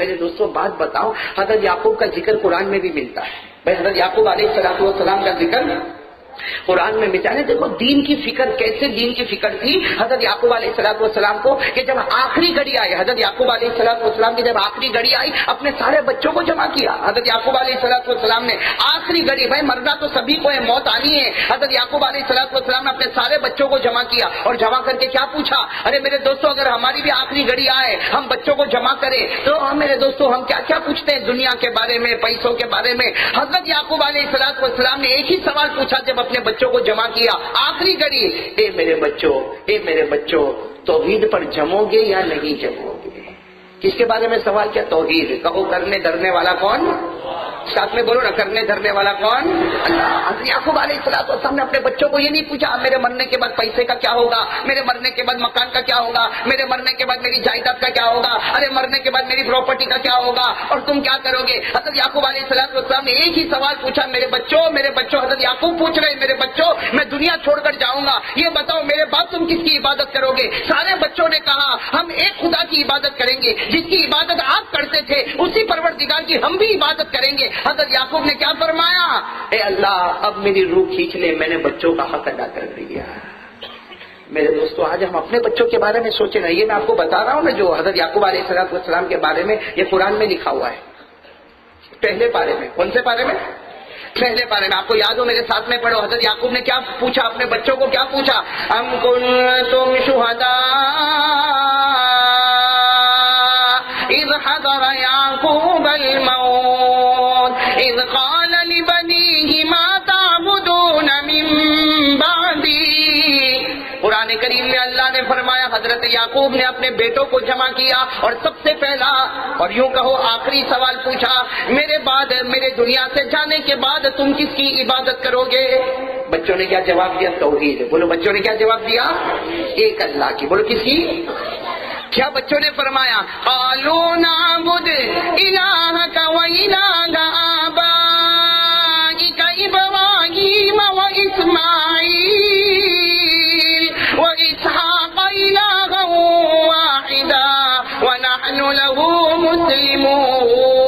میرے دوستوں بات بتاؤ، حضرت یعقوب کا ذکر قرآن میں بھی ملتا ہے. بھائی حضرت یعقوب علیہ السلام کا ذکر قرآن میں ملتا ہے. دیکھو دین کی فکر، کیسے دین کی فکر تھی حضرت یعقوب علیہ السلام کو کہ جب آخری گھڑی آئی، حضرت یعقوب علیہ السلام کی جب آخری گھڑی آئی اپنے سارے بچوں کو جمع کیا. حضرت یعقوب علیہ السلام نے آخری گھڑی، بھائی مرنا تو سبھی کو ہے، موت آنی ہے. حضرت یعقوب علیہ السلام نے اپنے سارے بچوں کو جمع کیا اور جمع کر کے کیا پوچھا، ارے میرے دوستوں اگر ہماری بھی آخری گھڑی آئے، ہم بچوں کو جمع کریں تو ہم میرے دوستوں ہم کیا کیا پوچھتے ہیں دنیا کے بارے میں، پیسوں کے بارے میں. حضرت یعقوب علیہ السلام نے ایک ہی سوال پوچھا جب اپنے بچوں کو جمع کیا آخری گھڑی، اے میرے بچوں توحید پر جمو گے یا نہیں جمو گے؟ کس کے بارے میں سوال کیا؟ توحید. کہو کرنے دھرنے والا کون؟ ساتھ میں بولو نا، کرنے دھرنے والا کون؟ اللہ. حضرت یعقوب علیہ السلام نے اپنے بچوں کو یہ نہیں پوچھا میرے مرنے کے بعد پیسے کا کیا ہوگا، میرے مرنے کے بعد مکان کا کیا ہوگا، میرے مرنے کے بعد میری جائیداد کا کیا ہوگا، ارے مرنے کے بعد میری پراپرٹی کا کیا ہوگا اور تم کیا کرو گے. حضرت یعقوب علیہ السلام نے ایک ہی سوال پوچھا، میرے بچوں. حضرت یعقوب پوچھ رہے میرے بچوں میں دنیا چھوڑ کر جاؤں گا، یہ بتاؤ میرے بعد تم کس کی عبادت کرو گے؟ سارے بچوں نے کہا ہم ایک خدا کی عبادت کریں گے، جس کی عبادت آپ کرتے تھے اسی پروردگار کی ہم بھی عبادت کریں گے. حضرت یعقوب نے کیا فرمایا، اے اللہ اب میری روح کھینچ لے، میں نے بچوں کا حق ادا کر دیا. میرے دوستو آج ہم اپنے بچوں کے بارے میں سوچیں نا، یہ میں آپ کو بتا رہا ہوں نا جو حضرت یعقوب علیہ السلام کے بارے میں یہ قرآن میں لکھا ہوا ہے. پہلے پارے میں، کون سے پارے میں؟ پہلے پارے میں. آپ کو یاد ہو میرے ساتھ میں پڑھو. حضرت یعقوب نے کیا پوچھا اپنے بچوں کو، کیا پوچھا، ام کنتم شہداء اذ حضر یعقوب الموت اذ قال لبنیہ ما تعبدون من بعدی. قرآن کریم میں اللہ نے فرمایا حضرت یعقوب نے اپنے بیٹوں کو جمع کیا اور سب سے پہلا اور یوں کہو آخری سوال پوچھا، میرے بعد، میرے دنیا سے جانے کے بعد تم کس کی عبادت کرو گے؟ بچوں نے کیا جواب دیا؟ توحید. بولو بچوں نے کیا جواب دیا؟ ایک اللہ کی. بولو کس کی؟ کیا بچوں نے فرمایا؟ قالوا نعبد الہک و الہ آبائک ابراہیم و اسماعیل و اسحاق الہا واحدا ونحن له مسلمون.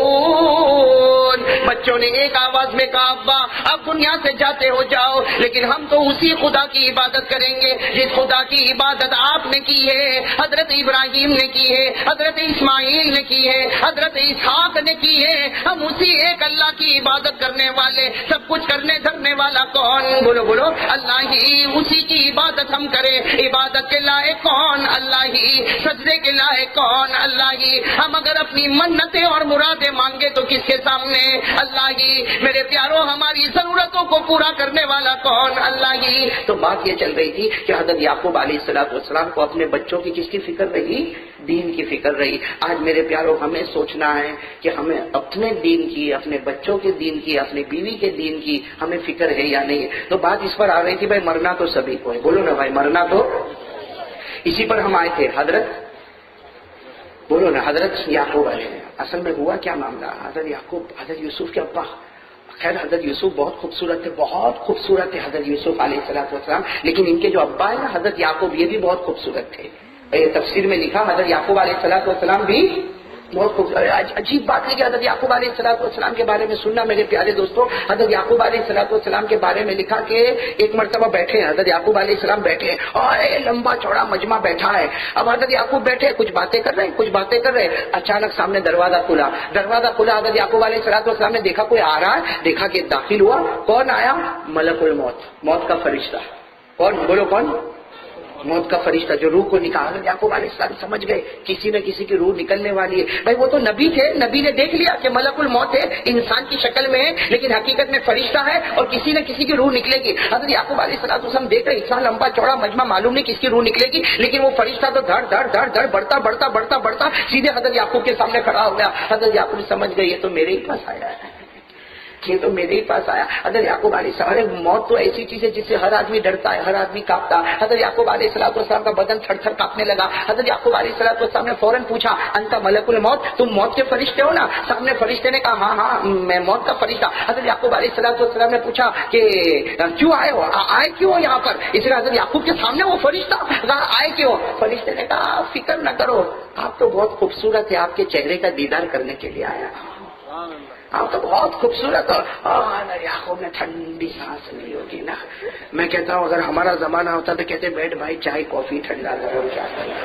بچوں نے ایک آواز میں کہا ابا اب دنیا سے جاتے ہو جاؤ لیکن ہم تو اسی خدا کی عبادت کریں گے جس خدا کی عبادت آپ نے کی ہے، حضرت ابراہیم نے کی ہے، حضرت اسماعیل نے کی ہے، حضرت اسحاق نے کی ہے. ہم اسی ایک اللہ کی عبادت کرنے والے، سب کچھ کرنے دھرنے والا کون؟ بولو اللہ ہی. اسی کی عبادت ہم کریں. عبادت کے لائق کون؟ اللہ ہی. سجدے کے لائق کون؟ اللہ ہی. ہم اگر اپنی منتیں اور مرادیں مانگے تو کس کے سامنے؟ اللہ ہی. میرے پیاروں ہماری ضرورتوں کو پورا کرنے والا کون؟ اللہ ہی. تو بات یہ چل رہی تھی کہ حضرت یعقوب علیہ السلام کو اپنے بچوں کی کس کی فکر رہی؟ دین کی فکر رہی. آج میرے پیاروں ہمیں سوچنا ہے کہ ہمیں اپنے دین کی، اپنے بچوں کے دین کی، اپنی بیوی کے دین کی ہمیں فکر ہے یا نہیں. تو بات اس پر آ رہی تھی بھائی مرنا تو سبھی کو ہے. بولو نا بھائی مرنا تو. اسی پر ہم آئے تھے حضرت، بولو نا حضرت یعقوب علیہ. اصل میں ہوا کیا معاملہ، حضرت یعقوب حضرت یوسف کے ابا، خیر حضرت یوسف بہت خوبصورت تھے، بہت خوبصورت تھے حضرت یوسف علیہ السلام، لیکن ان کے جو ابا ہے نا حضرت یعقوب یہ بھی بہت خوبصورت تھے. تفسیر میں لکھا حضرت یعقوب علیہ السلام بھی بہت خوبصورت. عجیب بات ہے کہ حضرت یعقوب علیہ السلام کے بارے میں سننا میرے پیارے دوستوں. حضرت یعقوب علیہ السلام کے بارے میں لکھا کہ ایک مرتبہ بیٹھے ہیں حضرت یعقوب علیہ السلام، بیٹھے ہیں اور لمبا چوڑا مجمع بیٹھا ہے. اب حضرت یعقوب بیٹھے کچھ باتیں کر رہے ہیں. اچانک سامنے دروازہ کھلا. حضرت یعقوب علیہ السلام نے دیکھا کوئی آ رہا ہے، دیکھا کہ داخل ہوا. کون آیا؟ ملک الموت، موت کا فرشتہ. کون؟ بولو کون؟ موت کا فرشتہ جو روح کو نکالا. یعقوب علیہ السلام سمجھ گئے کسی نہ کسی کی روح نکلنے والی ہے. بھائی وہ تو نبی تھے، نبی نے دیکھ لیا کہ ملک الموت ہے، انسان کی شکل میں ہے لیکن حقیقت میں فرشتہ ہے اور کسی نہ کسی کی روح نکلے گی. حضرت یعقوب علیہ السلام دیکھ رہے اتنا لمبا چوڑا مجمع، معلوم نہیں کس کی روح نکلے گی، لیکن وہ فرشتہ تو دھڑ دھڑ دھڑ دھڑ بڑھتا سیدھے حضرت یعقوب کے سامنے کھڑا ہو گیا. حضرت یعقوب سمجھ گئے یہ تو میرے ہی پاس آیا ہے. یہ تو میرے ہی پاس آیا. حضرت یعقوب علیہ السلام، ارے موت تو ایسی چیز ہے جس سے ہر آدمی ڈرتا ہے، ہر آدمی کانپتا. حضرت یعقوب علیہ السلام کا بدن تھر تھر کانپنے لگا. حضرت یعقوب علیہ السلام نے فوراً پوچھا انت ملک الموت، تم موت کے فرشتے ہو نا؟ سامنے فرشتے نے کہا ہاں ہاں میں موت کا فرشتہ. حضرت یعقوب علیہ السلام نے پوچھا کہ کیوں آئے ہو، آئے کیوں ہو یہاں پر؟ اس لیے حضرت یعقوب کے سامنے وہ فرشتہ آئے کیوں؟ فرشتے نے کہا فکر نہ کرو، آپ تو بہت خوبصورت ہے، آپ کے چہرے کا دیدار کرنے کے لیے آیا. آپ تو بہت خوبصورت ہو. یعقوب نے ٹھنڈی سانس لی ہوگی نا. میں کہتا ہوں اگر ہمارا زمانہ ہوتا تو کہتے بیٹھ بھائی چائے کافی ٹھنڈا کرو کیا کرنا.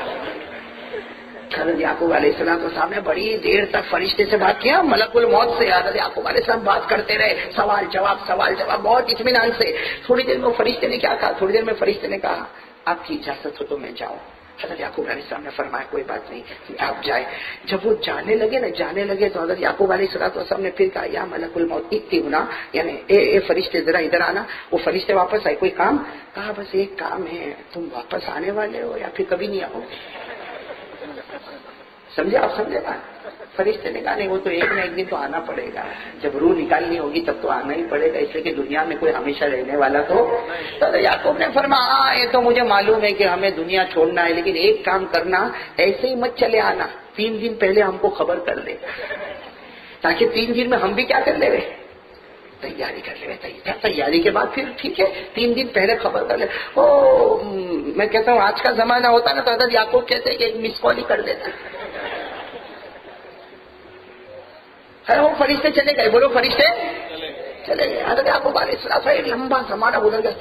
حضرت یعقوب علیہ السلام نے بڑی دیر تک فرشتے سے بات کیا، ملک الموت سے. حضرت یعقوب علیہ السلام بات کرتے رہے، سوال جواب بہت اطمینان سے. تھوڑی دیر میں فرشتے نے کیا کہا؟ تھوڑی دیر میں فرشتے نے کہا آپ کی اجازت ہو تو میں جاؤں. حضرت یعقوب علیہ السلام نے فرمایا کوئی بات نہیں آپ جائے. جب وہ جانے لگے تو حضرت یعقوب علیہ السلام نے پھر کہا یا ملک الموت اتنا، یعنی اے فرشتے ذرا ادھر آنا. وہ فرشتے واپس آئے. کوئی کام؟ کہا بس ایک کام ہے، تم واپس آنے والے ہو یا پھر کبھی نہیں آؤ گے؟ سمجھے آپ؟ سمجھے بات؟ فرشتے نے کہا نہیں وہ تو ایک نہ ایک دن تو آنا پڑے گا، جب روح نکالنی ہوگی تب تو آنا ہی پڑے گا، اس لیے کہ دنیا میں کوئی ہمیشہ رہنے والا تو. یعقوب نے فرمایا یہ تو مجھے معلوم ہے کہ ہمیں دنیا چھوڑنا ہے، لیکن ایک کام کرنا، ایسے ہی مت چلے آنا، 3 دن پہلے ہم کو خبر کر دے تاکہ 3 دن میں ہم بھی کیا کر لے رہے، تیاری کر لے. تیاری کے بعد پھر ٹھیک ہے 3 دن پہلے خبر کر لے. میں کہتا ہوں آج کا زمانہ ہوتا نا تو حضرت یعقوب کہتے کہ ایک مس کال ہی کر دیتا. وہ فرشتے چلے گئے، بولو فرشتے چلے گئے. حضرت یعقوب علیہ السلام ایک لمبا زمانہ گزر گیا،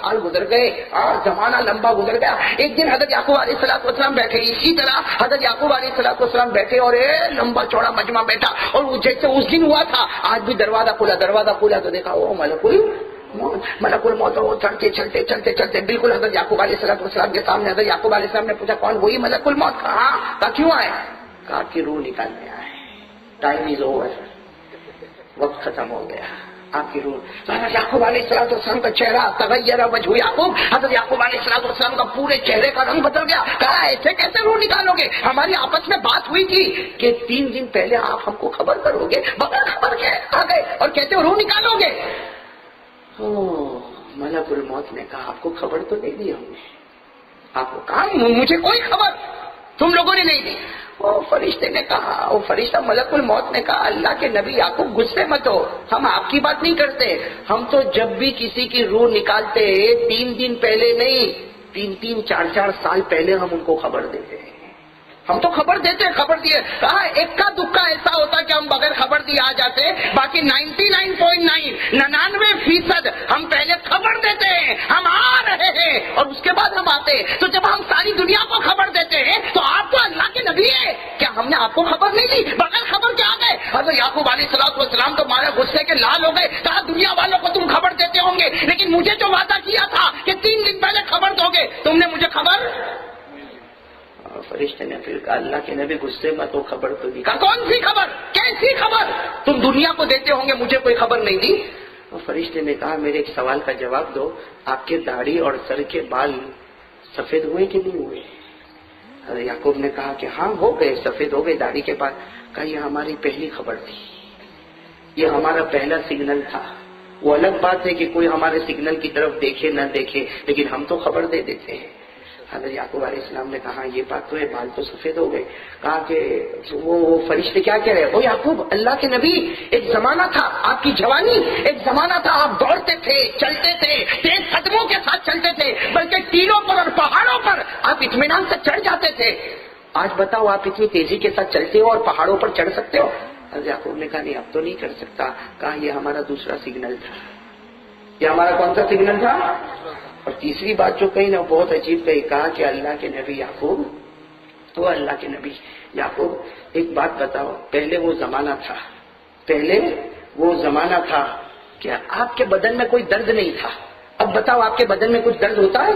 سال گزر گئے، زمانہ لمبا گزر گیا. ایک دن حضرت یعقوب علیہ السلام بیٹھے، اسی طرح حضرت یعقوب علیہ السلام بیٹھے اور لمبا چوڑا مجمع بیٹھا، اور جیسے اس دن ہوا تھا آج بھی دروازہ کھلا تو دیکھا وہ ملک الموت. وہ چلتے بالکل حضرت یعقوب علیہ السلام کے سامنے. حضرت یعقوب علیہ السلام نے پوچھا کون؟ وہی ملک الموت. کہا کیوں آئے؟ کہا کہ روح نکالنے آئے. ٹائم از اوور، وقت ختم ہو گیا، آپ کی روح. حضرت یعقوب علیہ السلام کا چہرہ تغیر وجہ یعقوب، حضرت یعقوب علیہ السلام کا پورے چہرے کا رنگ بدل گیا. کہا ایسے کیسے روح نکالو گے؟ ہماری آپس میں بات ہوئی تھی کہ 3 دن پہلے آپ ہم کو خبر کرو گے، بغیر خبر کے آ گئے اور کہتے ہو روح نکالو گے. ملک الموت نے کہا آپ کو خبر تو نہیں دی ہم نے. آپ کو کہا مجھے کوئی خبر تم لوگوں نے نہیں دی. وہ فرشتے نے کہا، وہ فرشتہ ملک الموت نے کہا اللہ کے نبی یعقوب غصے مت ہو، ہم آپ کی بات نہیں کرتے، ہم تو جب بھی کسی کی روح نکالتے 3 دن پہلے نہیں، 3 4 سال پہلے ہم ان کو خبر دیتے ہیں. ہم تو خبر دیتے ہیں، خبر دیے. کہا ایک کا دکھا ایسا ہوتا کہ ہم بغیر خبر دیے آ جاتے، باقی 99.9% ہم پہلے خبر دیتے ہیں ہم آ رہے ہیں اور اس کے بعد ہم آتے. تو جب ہم ساری دنیا کو خبر دیتے ہیں تو آپ تو اللہ کے نبی ہیں، کیا ہم نے آپ کو خبر نہیں دی؟ بغیر خبر کے آ گئے. حضرت یعقوب علیہ السلام تو ہمارے غصے کے لال ہو گئے. کہا دنیا والوں کو تم خبر دیتے ہوں گے، لیکن مجھے جو وعدہ کیا تھا کہ 3 دن پہلے خبر دو گے، تم نے مجھے خبر. فرشتے نے پھر کہا اللہ کے نبی غصے میں تو خبر تو دی. کہا کون سی خبر، کیسی خبر؟ تم دنیا کو دیتے ہوں گے، مجھے کوئی خبر نہیں دی. اور فرشتے نے کہا میرے ایک سوال کا جواب دو، آپ کے داڑھی اور سر کے بال سفید ہوئے کہ نہیں ہوئے؟ حضرت یعقوب نے کہا کہ ہاں ہو گئے، سفید ہو گئے داڑھی کے بال. کہا یہ ہماری پہلی خبر تھی، یہ ہمارا پہلا سگنل تھا. وہ الگ بات ہے کہ کوئی ہمارے سگنل کی طرف دیکھے نہ دیکھے، لیکن ہم تو خبر دے دیتے ہیں. حضرت یعقوب علیہ السلام نے کہا یہ بات تو ہے، بال تو سفید ہو گئے. کہا کہ وہ فرشتے کیا کہہ رہے ہیں؟ یعقوب اللہ کے نبی ایک زمانہ تھا، آپ کی جوانی ایک زمانہ تھا، آپ دوڑتے تھے، چلتے تھے، تیز قدموں کے ساتھ چلتے تھے، بلکہ ٹیلوں پر اور پہاڑوں پر آپ اطمینان سے چڑھ جاتے تھے. آج بتاؤ آپ اتنی تیزی کے ساتھ چلتے ہو اور پہاڑوں پر چڑھ سکتے ہو؟ حضرت یعقوب نے کہا نہیں اب تو نہیں کر سکتا. کہا یہ ہمارا دوسرا سگنل تھا. یہ ہمارا کون سا سگنل تھا؟ اور تیسری بات جو کہی نا بہت عجیب کہی. کہا کہ اللہ کے نبی یعقوب، تو اللہ کے نبی یعقوب ایک بات بتاؤ، پہلے وہ زمانہ تھا کہ آپ کے بدن میں کوئی درد نہیں تھا، اب بتاؤ آپ کے بدن میں کچھ درد ہوتا ہے؟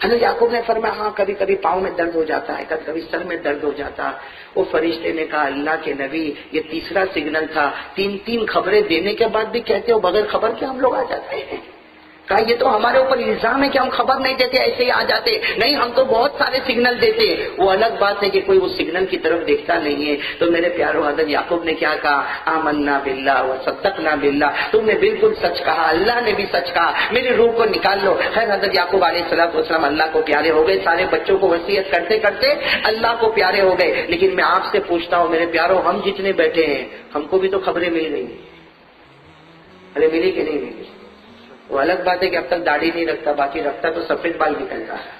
حضرت یعقوب نے فرمایا ہاں کبھی کبھی پاؤں میں درد ہو جاتا ہے، کبھی کبھی سر میں درد ہو جاتا. وہ فرشتے نے کہا اللہ کے نبی یہ تیسرا سگنل تھا. 3 خبریں دینے کے بعد بھی کہتے ہو بغیر خبر کے ہم لوگ آ جاتے ہیں. کہا یہ تو ہمارے اوپر الزام ہے کہ ہم خبر نہیں دیتے، ایسے ہی آ جاتے، نہیں ہم تو بہت سارے سگنل دیتے۔ وہ الگ بات ہے کہ کوئی اس سگنل کی طرف دیکھتا نہیں ہے۔ تو میرے پیارو حضرت یعقوب نے کیا کہا؟ آمنا باللہ وصدقنا باللہ، تم نے بالکل سچ کہا، اللہ نے بھی سچ کہا، میری روح کو نکال لو۔ خیر حضرت یعقوب علیہ السلام اللہ کو پیارے ہو گئے، سارے بچوں کو وصیت کرتے کرتے اللہ کو پیارے ہو گئے۔ لیکن میں آپ سے پوچھتا ہوں میرے پیارو، ہم جتنے بیٹھے ہیں ہم کو بھی تو خبریں مل رہی ہیں، ارے ملی کہ نہیں ملی؟ وہ الگ بات ہے کہ اب تک داڑھی نہیں رکھتا، باقی رکھتا تو سفید بال نکلتا ہے۔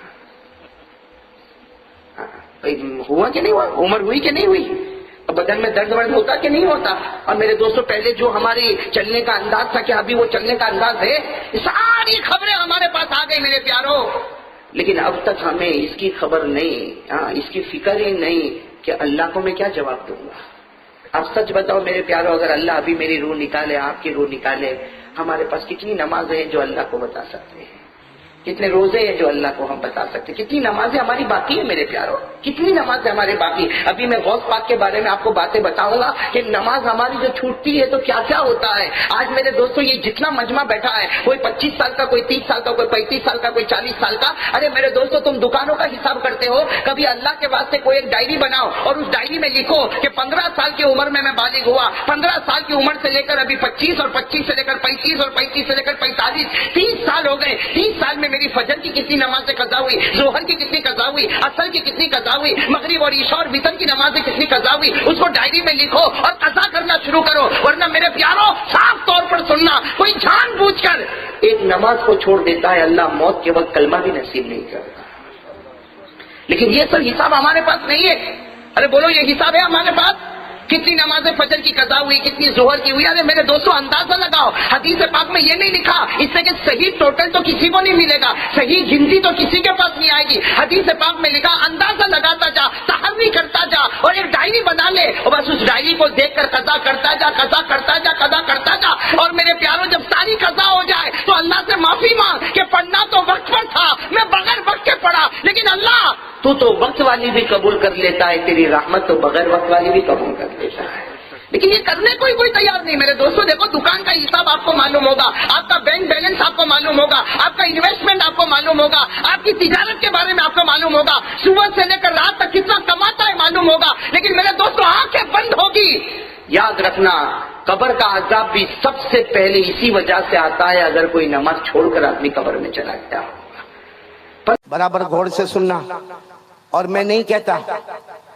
ہوا کہ نہیں ہوا؟ عمر ہوئی کہ نہیں ہوئی؟ بدن میں درد ورد ہوتا کہ نہیں ہوتا؟ اور میرے دوستوں پہلے جو ہماری چلنے کا انداز تھا کیا ابھی وہ چلنے کا انداز ہے؟ ساری خبریں ہمارے پاس آ گئی میرے پیارو، لیکن اب تک ہمیں اس کی خبر نہیں، اس کی فکر ہی نہیں کہ اللہ کو میں کیا جواب دوں گا۔ اب سچ بتاؤ میرے پیارو، اگر اللہ ابھی میری روح نکالے، آپ کی روح نکالے، ہمارے پاس کتنی نمازیں ہیں جو اللہ کو بتا سکتے ہیں؟ کتنے روزے ہیں جو اللہ کو ہم بتا سکتے ہیں؟ کتنی نمازیں ہماری باقی ہیں میرے پیارو، کتنی نمازیں ہمارے باقی؟ ابھی میں غوث پاک کے بارے میں آپ کو باتیں بتاؤں گا کہ نماز ہماری جو چھوٹتی ہے تو کیا کیا ہوتا ہے۔ آج میرے دوستو یہ جتنا مجمع بیٹھا ہے، کوئی 25 سال کا، کوئی 30 سال کا، کوئی 35 سال کا، کوئی 40 سال کا، ارے میرے دوستو تم دکانوں کا حساب کرتے ہو، کبھی اللہ کے واسطے کوئی ایک ڈائری بناؤ اور اس ڈائری میں لکھو کہ 15 سال کی عمر میں بالغ ہوا، 15 سال کی عمر سے لے کر ابھی 25 اور 25 سے لے کر 35 اور 35 سے لے کر 45، 30 سال ہو گئے۔ 30 سال میں میری فجر کی کتنی نمازیں قضا ہوئی، ظہر کی کتنی قضا ہوئی، عصر کی کتنی قضا ہوئی، مغرب اور عشاء اور وتر کی نمازیں کتنی قضا ہوئی، اس کو ڈائری میں لکھو اور قضا کرنا شروع کرو۔ ورنہ میرے پیارو صاف طور پر سننا، کوئی جان بوجھ کر ایک نماز کو چھوڑ دیتا ہے، اللہ موت کے وقت کلمہ بھی نصیب نہیں کرتا۔ لیکن یہ سب حساب ہمارے پاس نہیں ہے۔ ارے بولو یہ حساب ہے ہمارے پاس؟ کتنی نمازیں فجر کی قضا ہوئی، کتنی ظہر کی ہوئی؟ ارے میرے دوستو اندازہ لگاؤ، حدیث پاک میں یہ نہیں لکھا اس سے کہ صحیح ٹوٹل تو کسی کو نہیں ملے گا، صحیح گنتی تو کسی کے پاس نہیں آئے گی۔ حدیث پاک میں لکھا اندازہ لگاتا جا، تحری کرتا جا اور ایک ڈائری بنا لے اور بس اس ڈائری کو دیکھ کر قضا کرتا جا، قضا کرتا جا، قضا کرتا جا۔ اور میرے پیاروں جب ساری قضا ہو جائے تو اللہ سے معافی مانگ کہ پڑھنا تو وقت پر تھا، میں بغیر وقت کے پڑھا، لیکن اللہ تو وقت والی بھی قبول کر لیتا ہے، تیری رحمت تو بغیر وقت والی بھی قبول کر لیتا ہے۔ لیکن یہ کرنے کوئی تیار نہیں۔ میرے دوستوں دیکھو، دکان کا حساب آپ کو معلوم ہوگا، آپ کا بینک بیلنس آپ کو معلوم ہوگا، آپ کا انویسٹمنٹ آپ کو معلوم ہوگا، آپ کی تجارت کے بارے میں آپ کو معلوم ہوگا، صبح سے لے کر رات تک کتنا کماتا ہے معلوم ہوگا، لیکن میرے دوستوں آنکھیں بند ہوگی۔ یاد رکھنا قبر کا عذاب بھی سب سے پہلے اسی وجہ سے آتا ہے اگر کوئی نماز چھوڑ کر آدمی قبر میں چلا گیا۔ برابر غور سے سننا، اور میں نہیں کہتا،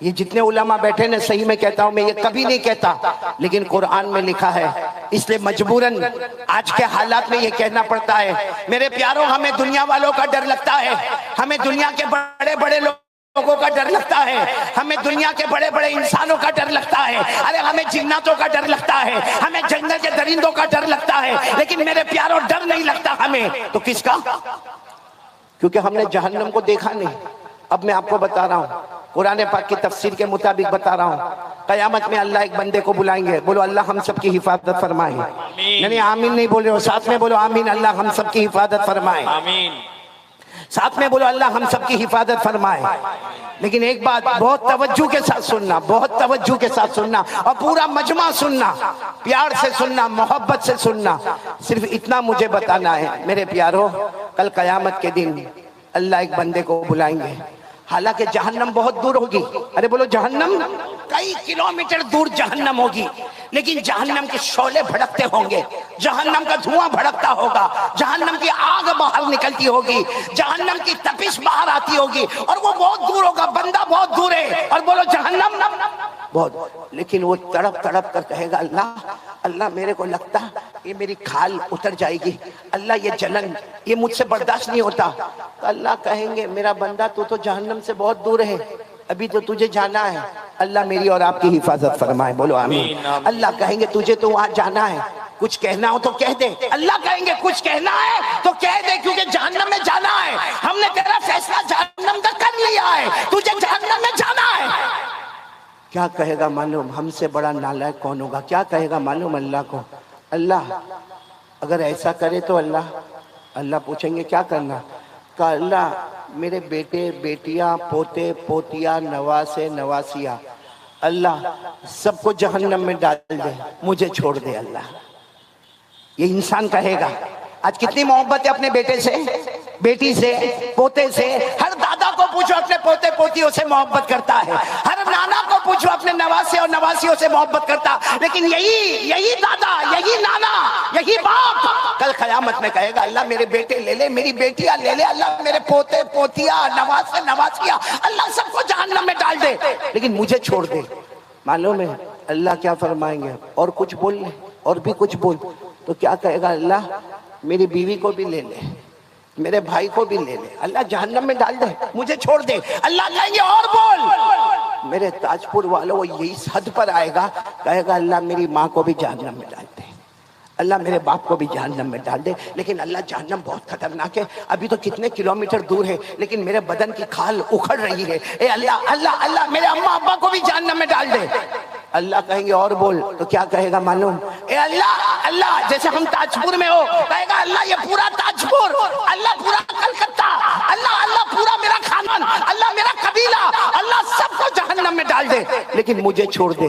یہ جتنے علماء بیٹھے نا صحیح میں کہتا ہوں، میں یہ کبھی نہیں کہتا، لیکن قرآن میں لکھا ہے، اس لیے مجبوراً آج کے حالات میں یہ کہنا پڑتا ہے۔ میرے پیاروں ہمیں دنیا والوں کا ڈر لگتا ہے، ہمیں دنیا کے بڑے بڑے لوگوں کا ڈر لگتا ہے، ہمیں دنیا کے بڑے بڑے انسانوں کا ڈر لگتا ہے، ارے ہمیں جناتوں کا ڈر لگتا ہے، ہمیں جنگل کے درندوں کا ڈر لگتا ہے، لیکن میرے پیاروں ڈر نہیں لگتا ہمیں تو کس کا؟ کیونکہ ہم نے جہنم کو دیکھا نہیں۔ اب میں آپ کو بتا رہا ہوں، قرآن پاک کی تفسیر کے مطابق بتا رہا ہوں، قیامت میں اللہ ایک بندے کو بلائیں گے، بولو اللہ ہم سب کی حفاظت فرمائے۔ نہیں آمین نہیں بول رہے ہو، ساتھ میں بولو آمین، اللہ ہم سب کی حفاظت فرمائے۔ ساتھ میں بولو اللہ ہم سب کی حفاظت فرمائے۔ لیکن ایک بات بہت توجہ کے ساتھ سننا، بہت توجہ کے ساتھ سننا، اور پورا مجمع سننا، پیار سے سننا، محبت سے سننا۔ صرف اتنا مجھے بتانا ہے میرے پیارو، کل قیامت کے دن اللہ ایک بندے کو بلائیں گے، حالانکہ جہنم بہت دور ہوگی، ارے بولو جہنم کئی کلومیٹر دور جہنم ہوگی، لیکن جہنم کے شعلے بھڑکتے ہوں گے، جہنم کا دھواں بھڑکتا ہوگا، جہنم کی آگ باہر نکلتی ہوگی، جہنم کی تپش باہر آتی ہوگی، اور وہ بہت دور ہوگا، بندہ بہت دور ہے، اور بولو جہنم بہت، لیکن وہ تڑپ تڑپ کر کہے گا اللہ میرے کو لگتا یہ میری کھال اتر جائے گی، اللہ یہ جلن یہ مجھ سے برداشت نہیں ہوتا۔ تو اللہ کہیں گے میرا بندہ تو جہنم سے بہت دور ہے، ابھی تو تجھے جانا ہے، اللہ میری اور آپ کی حفاظت فرمائے، بولو آمین۔ اللہ کہیں گے تجھے تو وہاں جانا ہے، کچھ کہنا ہو تو کہہ دے، اللہ کہیں گے کچھ کہنا ہے تو کہہ دے، کیونکہ جہنم میں جانا ہے، ہم نے تیرا فیصلہ جہنم کا کر لیا ہے، تجھے جہنم میں جانا ہے۔ کیا کہے گا معلوم؟ ہم سے بڑا نالائق کون ہوگا؟ کیا کہے گا معلوم اللہ کو؟ اللہ اگر ایسا کرے تو اللہ پوچھیں گے کیا کرنا؟ کہا اللہ میرے بیٹے بیٹیاں پوتے پوتیاں نواسے نواسیاں اللہ سب کو جہنم میں ڈال دے، مجھے چھوڑ دے اللہ۔ یہ انسان کہے گا، آج کتنی محبت ہے اپنے بیٹے سے، بیٹی سے، پوتے سے. ہر دادا کو پوچھو اپنے پوتے پوتیوں سے محبت کرتا ہے. ہر نانا کو پوچھو اپنے نواسے اور نواسیوں سے محبت کرتا. لیکن یہی دادا، یہی نانا، یہی باپ کل قیامت میں کہے گا اللہ میرے بیٹے لے لے، میری بیٹیاں لے لے، اللہ میرے پوتے پوتیاں، نواسے نواسیاں، اللہ سب کو جہنم میں ڈال دے لیکن مجھے چھوڑ دے. معلوم ہے اللہ کیا فرمائیں گے؟ اور کچھ بول لے، اور بھی کچھ بول. تو کیا کہے گا اللہ میری بیوی کو بھی لے لے، میرے بھائی کو بھی لے لے، اللہ جہنم میں ڈال دے، مجھے چھوڑ دے. اللہ کہیں گے اور بول. میرے تاج پور والوں، وہ یہی حد پر آئے گا، کہے گا اللہ میری ماں کو بھی جہنم میں ڈال دے، اللہ میرے باپ کو بھی جہنم میں ڈال دے. لیکن اللہ جہنم بہت خطرناک ہے، ابھی تو کتنے کلومیٹر دور ہے لیکن میرے بدن کی کھال اکھڑ رہی ہے. اے اللہ اللہ اللہ میرے اماں ابا کو بھی جہنم میں ڈال دے. اللہ کہیں گے اور بول. تو کیا کہے گا معلوم؟ اے اللہ اللہ، جیسے ہم تاج پور میں ہو، کہے گا اللہ یہ پورا تاج پور، اللہ پورا کلکتہ، اللہ اللہ پورا میرا خاندان، اللہ میرا قبیلہ، اللہ سب کو جہنم میں ڈال دے لیکن مجھے چھوڑ دے.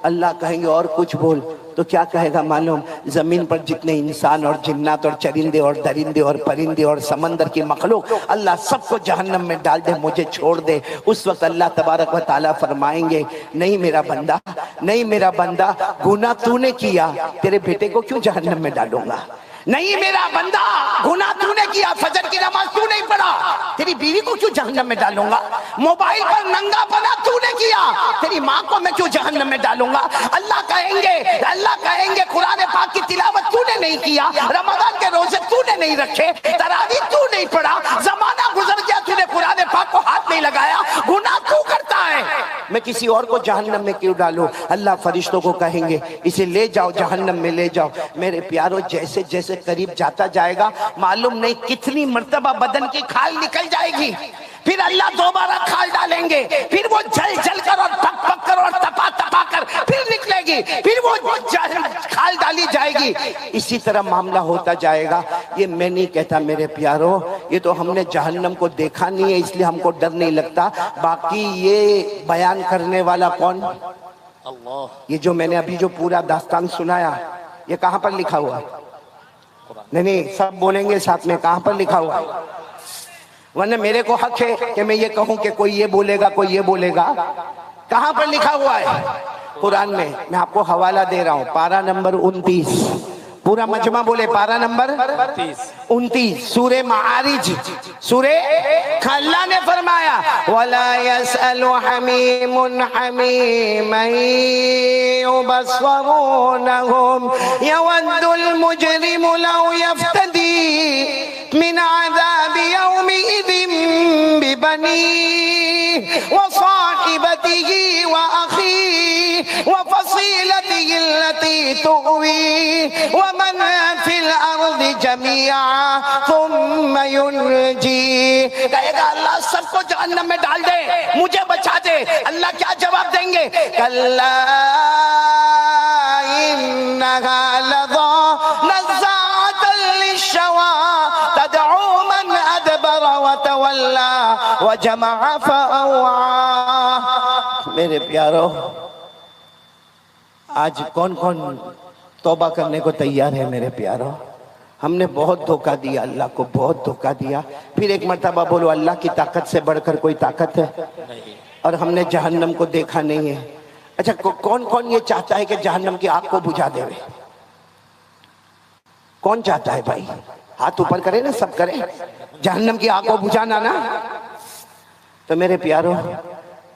اللہ کہیں گے اور کچھ بول. تو کیا کہے گا معلوم؟ زمین پر جتنے انسان اور جنات اور چرندے اور درندے اور پرندے اور سمندر کی مخلوق، اللہ سب کو جہنم میں ڈال دے، مجھے چھوڑ دے. اس وقت اللہ تبارک و تعالیٰ فرمائیں گے نہیں میرا بندہ، نہیں میرا بندہ، گناہ تو نے کیا، تیرے بیٹے کو کیوں جہنم میں ڈالوں گا؟ نہیں میرا بندہ، گناہ تو نے کیا، فجر کی نماز تو نہیں پڑھا، تیری بیوی کو کیوں جہنم میں ڈالوں گا؟ موبائل پر ننگا بنا تو نے کیا، تیری ماں کو میں کیوں جہنم میں ڈالوں گا؟ اللہ کہیں گے قرآن پاک کی تلاوت تو نے نہیں کیا، رمضان کے روزے تو نے نہیں رکھے، تراویح تو نہیں پڑھا، زمانہ گزر گیا تو نے قرآن پاک کو ہاتھ نہیں لگایا، گناہ تو کرتا ہے، میں کسی اور کو جہنم میں کیوں ڈالوں؟ اللہ فرشتوں کو کہیں گے اسے لے جاؤ جہنم میں لے جاؤ. میرے پیارو جیسے جیسے قریب جاتا جائے گا معلوم نہیں کتنی مرتبہ بدن کی کھال نکل جائے گی، پھر اللہ دوبارہ کھال ڈالیں گے، پھر وہ جل جل کر اور پک پک کر اور تپا تپا کر پھر نکلے گی، پھر وہ کھال ڈالی جائے گی. اسی طرح معاملہ ہوتا جائے گا. یہ میں نہیں کہتا میرے پیارو، یہ تو ہم نے جہنم کو دیکھا نہیں ہے اس لیے ہم کو ڈر نہیں لگتا. باقی یہ بیان کرنے والا کون؟ اللہ. یہ جو میں نے ابھی جو پورا داستان سنایا یہ کہاں پر لکھا ہوا؟ نہیں سب بولیں گے ساتھ میں، کہاں پر لکھا ہوا؟ ورنہ میرے کو حق ہے کہ میں یہ کہوں کہ کوئی یہ بولے گا کوئی یہ بولے گا. کہاں پر لکھا ہوا ہے؟ قرآن میں. میں آپ کو حوالہ دے رہا ہوں، پارہ نمبر 29. پورا مجمع بولے، پارہ نمبر 29 سورہ معارج. سورہ اللہ نے فرمایا وَلَا يَسْأَلُ حَمِيمٌ حَمِيمًا يُبَصَّرُونَهُمْ يَوَدُّ الْمُجْرِمُ لَوْ يَفْتَدِي مِنْ عَذَابِ يَوْمِئِذٍ بِبَنِيهِ وَصَاحِبَتِهِ وَأَخِيهِ وَفَصِيلَتِهِ الَّتِي تُؤْوِيهِ وَمَنْ فِي الْأَرْضِ جَمِيعًا ثُمَّ يُنْجِيهِ. کہے گا اللہ سب کو جہنم میں ڈال دے، مجھے بچا دے. اللہ کیا جواب دیں گے؟ كَلَّا إِنَّهَا لَظَىٰ نَزَّاعَةً لِلشَّوَىٰ تَدْعُو مَنْ أَدْبَرَ وَتَوَلَّىٰ وَجَمَعَ فَأَوْعَىٰ. میرے پیارو آج کون کون توبہ کرنے کو تیار ہے؟ میرے پیارو ہم نے بہت دھوکہ دیا، اللہ کو بہت دھوکہ دیا. پھر ایک مرتبہ بولو اللہ کی طاقت سے بڑھ کر کوئی طاقت ہے؟ اور ہم نے جہنم کو دیکھا نہیں ہے. اچھا کون کون یہ چاہتا ہے کہ جہنم کی آگ کو بجھا دے؟ کون چاہتا ہے بھائی؟ ہاتھ اوپر کرے نا، سب کرے. جہنم کی آگ کو بجھانا نا. تو میرے پیارو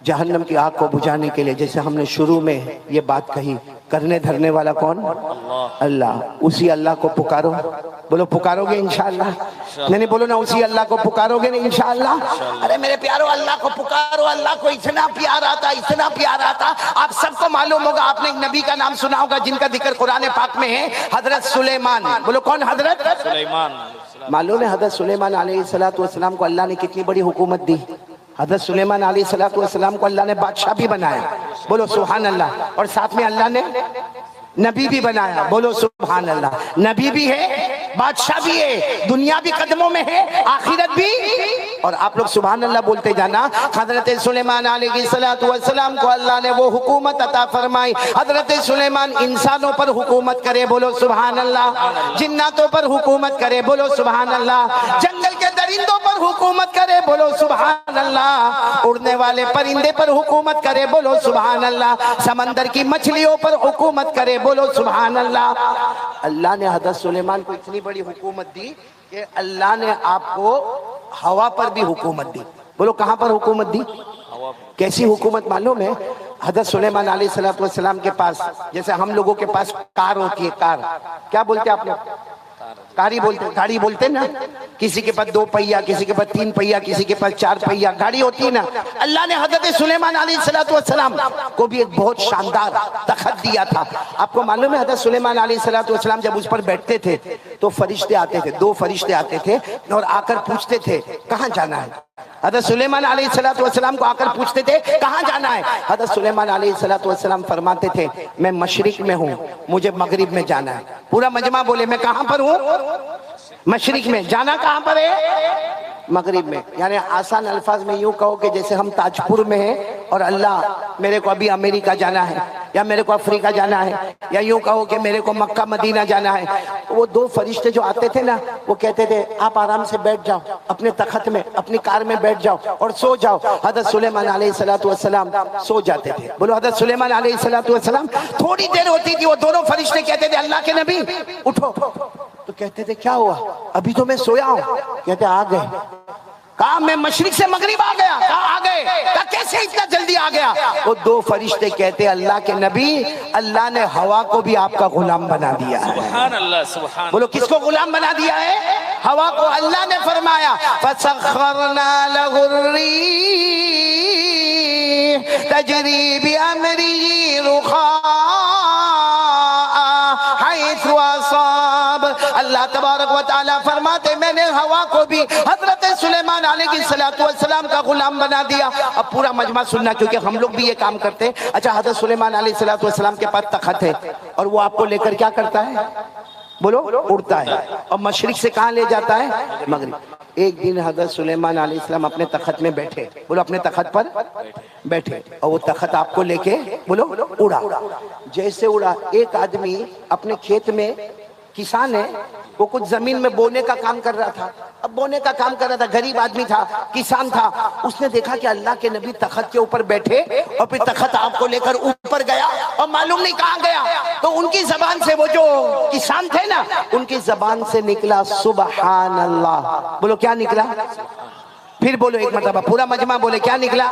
جہنم کی آگ کو بجھانے کے لیے جیسے ہم نے شروع میں یہ بات کہی، کرنے دھرنے والا کون؟ اللہ. اسی اللہ کو پکارو. بولو پکارو گے انشاءاللہ؟ نہیں بولو نا اسی اللہ کو پکارو گے نا انشاءاللہ؟ ارے میرے پیارو اللہ کو پکارو. اللہ کو اتنا پیار آتا، اتنا پیار آتا. آپ سب کو معلوم ہوگا، آپ نے ایک نبی کا نام سنا ہوگا جن کا ذکر قرآن پاک میں ہے، حضرت سلیمان. بولو کون؟ حضرت سلیمان. معلوم ہے حضرت سلیمان علیہ السلام کو اللہ نے کتنی بڑی حکومت دی. حضرت سلیمان علیہ السلام کو اللہ نے بادشاہ بھی بنایا. بولو سبحان اللہ. اور ساتھ میں اللہ نے نبی بھی بنایا. بولو سبحان اللہ. نبی بھی ہے، بادشاہ بھی ہے، دنیا بھی قدموں میں ہے، آخرت بھی اور آپ لوگ سبحان اللہ بولتے جانا. حضرت سلیمان علیہ السلام کو اللہ نے وہ حکومت عطا فرمائی. حضرت سلیمان انسانوں پر حکومت کرے, بولو سبحان اللہ. جناتوں پر حکومت کرے, بولو سبحان اللہ. جنگل کے درندوں پر حکومت کرے, بولو سبحان اللہ. اڑنے والے پرندے پر حکومت کرے, بولو سبحان اللہ. سمندر کی مچھلیوں پر حکومت کرے, بولو سبحان اللہ. اللہ نے حضرت سلیمان کو اتنی بڑی حکومت دی کہ اللہ نے آپ کو ہوا پر بھی حکومت دی. بولو کہاں پر حکومت دی؟ کیسی حکومت معلوم ہے؟ حضرت سلیمان علیہ السلام کے پاس جیسے ہم لوگوں کے پاس کار ہوتی ہے, کار کیا بولتے ہیں آپ لوگ؟ گاڑی بولتے, گاڑی بولتے نا. کسی کے پاس 2 پہیا, کسی کے پاس 3 پہیا, کسی کے پاس 4 پہیا گاڑی ہوتی ہے نا. اللہ نے حضرت سلیمان علیہ السلام کو بھی ایک بہت شاندار تخت دیا تھا. آپ کو معلوم ہے حضرت سلیمان علیہ السلام جب اس پر بیٹھتے تھے تو فرشتے آتے تھے, 2 فرشتے آتے تھے اور آ کر پوچھتے تھے کہاں جانا ہے. حضرت سلیمان علیہ السلام کو آ کر پوچھتے تھے کہاں جانا ہے. حضرت سلیمان علیہ السلام فرماتے تھے میں مشرق میں ہوں, مجھے مغرب میں جانا ہے. پورا مجمع بولے میں کہاں پر ہوں؟ مشرق میں. جانا کہاں پر ہے؟ مغرب میں. یعنی آسان الفاظ میں یوں کہو کہ جیسے ہم تاج پور میں ہیں اور اللہ میرے کو ابھی امریکہ جانا ہے یا میرے کو افریقہ جانا ہے, یا یوں کہو کہ میرے کو مکہ مدینہ جانا ہے. وہ 2 فرشتے جو آتے تھے نا وہ کہتے تھے آپ آرام سے بیٹھ جاؤ اپنے تخت میں, اپنی کار میں بیٹھ جاؤ اور سو جاؤ. حضرت سلیمان علیہ السلام سو جاتے تھے. بولو حضرت سلیمان علیہ السلام تھوڑی دیر ہوتی تھی وہ دونوں فرشتے کہتے تھے اللہ کے نبی اٹھو. تو کہتے تھے کیا ہوا؟ ابھی تو میں سویا ہوں. کہتے آ گئے. کہا میں مشرق سے مغرب آ گیا. کہا آ گئے. کہا کیسے اتنا جلدی آ گیا؟ وہ 2 فرشتے کہتے اللہ کے نبی اللہ نے ہوا کو بھی آپ کا غلام بنا دیا ہے. سبحان اللہ, سبحان. بولو کس کو غلام بنا دیا ہے؟ ہوا کو. اللہ نے فرمایا فَسَخَّرْنَا لَهُ الرِّيحَ تَجْرِي بِأَمْرِهِ رُخَاءً حَيْثُ أَصَابَ. اللہ تبارک و تعالیٰ فرماتے میں نے ہوا کو بھی حضرت سلیمان علیہ السلام کا غلام بنا دیا. اب پورا مجمع سننا کیونکہ ہم لوگ بھی یہ کام کرتے ہیں. اچھا حضرت سلیمان علیہ السلام کے پاس تخت ہے اور وہ آپ کو لے کر کیا کرتا ہے؟ بولو اڑتا ہے. اور مشرق سے کہاں لے جاتا ہے؟ مغرب. ایک دن حضرت سلیمان علیہ السلام اپنے تخت میں بیٹھے, بولو اپنے تخت پر بیٹھے, اور وہ تخت آپ کو لے کے بولو اڑا. جیسے اڑا ایک آدمی اپنے کھیت میں, کسان ہے, وہ کچھ زمین میں بونے کا کام کر رہا تھا. اب بونے کا کام کر رہا تھا, غریب آدمی تھا, کسان تھا. اس نے دیکھا کہ اللہ کے نبی تخت کے اوپر بیٹھے اور پھر تخت آپ کو لے کر اوپر گیا اور معلوم نہیں کہاں گیا. تو ان کی زبان سے, وہ جو کسان تھے نا, ان کی زبان سے نکلا سبحان اللہ. بولو کیا نکلا؟ پھر بولو ایک مرتبہ, پورا مجمع بولے کیا نکلا؟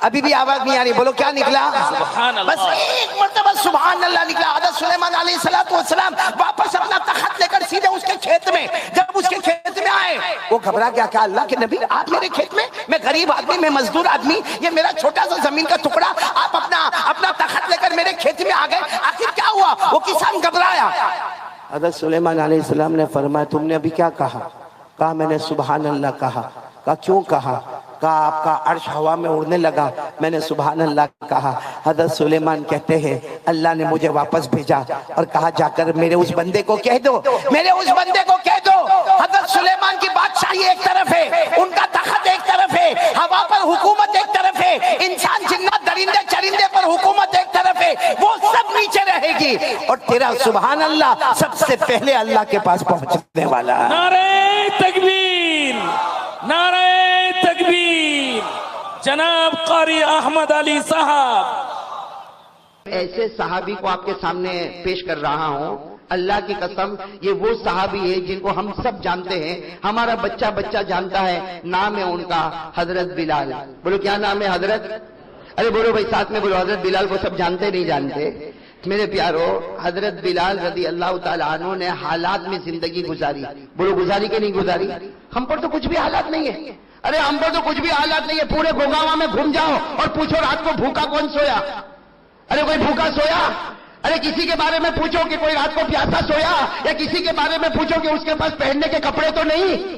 ابھی بھی آواز نہیں آ رہی, بولو کیا نکلا؟ سبحان اللہ. بس ایک مرتبہ سبحان اللہ نکلا. حضرت سلیمان علیہ السلام واپس اپنا تخت لے کر سیدھے اس کے کھیت میں, جب اس کے کھیت میں آئے وہ گھبرا گیا. کیا اللہ کے نبی آپ میرے کھیت میں؟ میں غریب آدمی, میں مزدور آدمی, یہ میرا چھوٹا سا زمین کا ٹکڑا, آپ اپنا تخت لے کر میرے کھیت میں آ گئے, آخر کیا ہوا؟ وہ کسان گھبرایا. حضرت سلیمان علیہ السلام نے فرمایا تم نے ابھی کیا کہا؟ کہا میں نے سبحان اللہ کہا. کہا کیوں کہا؟ کہا آپ کا عرش ہوا میں اڑنے لگا, میں نے سبحان اللہ کہا. حضرت سلیمان کہتے ہیں اللہ نے مجھے واپس بھیجا اور کہا جا کر میرے اس بندے کو کہہ دو, میرے اس بندے کو کہہ دو. حضرت سلیمان کی بادشاہی ایک طرف ہے, ان کا تخت ایک طرف ہے, ہوا پر حکومت ایک طرف ہے, انسان جنات درندے چرندے پر حکومت ایک طرف ہے, وہ سب نیچے رہے گی اور تیرا سبحان اللہ سب سے پہلے اللہ کے پاس پہنچنے والا ہے. نعرہ تکبیر, نعرہ تکبیر. جناب قاری احمد علی صاحب. ایسے صحابی کو آپ کے سامنے پیش کر رہا ہوں, اللہ کی قسم یہ وہ صحابی ہے جن کو ہم سب جانتے ہیں, ہمارا بچہ جانتا ہے. نام ہے ان کا حضرت بلال. بولو کیا نام ہے حضرت؟ ارے بولو بھائی ساتھ میں بولو. حضرت بلال کو سب جانتے نہیں جانتے؟ میرے پیارو, حضرت بلال رضی اللہ تعالیٰ عنہ نے حالات میں زندگی گزاری. بولو گزاری کہ نہیں گزاری؟ ہم پر تو کچھ بھی حالات نہیں ہے. ارے ہم پر تو کچھ بھی حالات نہیں ہے. پورے گوگاوا میں گھوم جاؤ اور پوچھو رات کو بھوکا کون سویا؟ ارے کوئی بھوکا سویا؟ ارے کسی کے بارے میں پوچھو کہ کوئی رات کو پیاسا سویا, یا کسی کے بارے میں پوچھو کہ اس کے پاس پہننے کے کپڑے تو نہیں.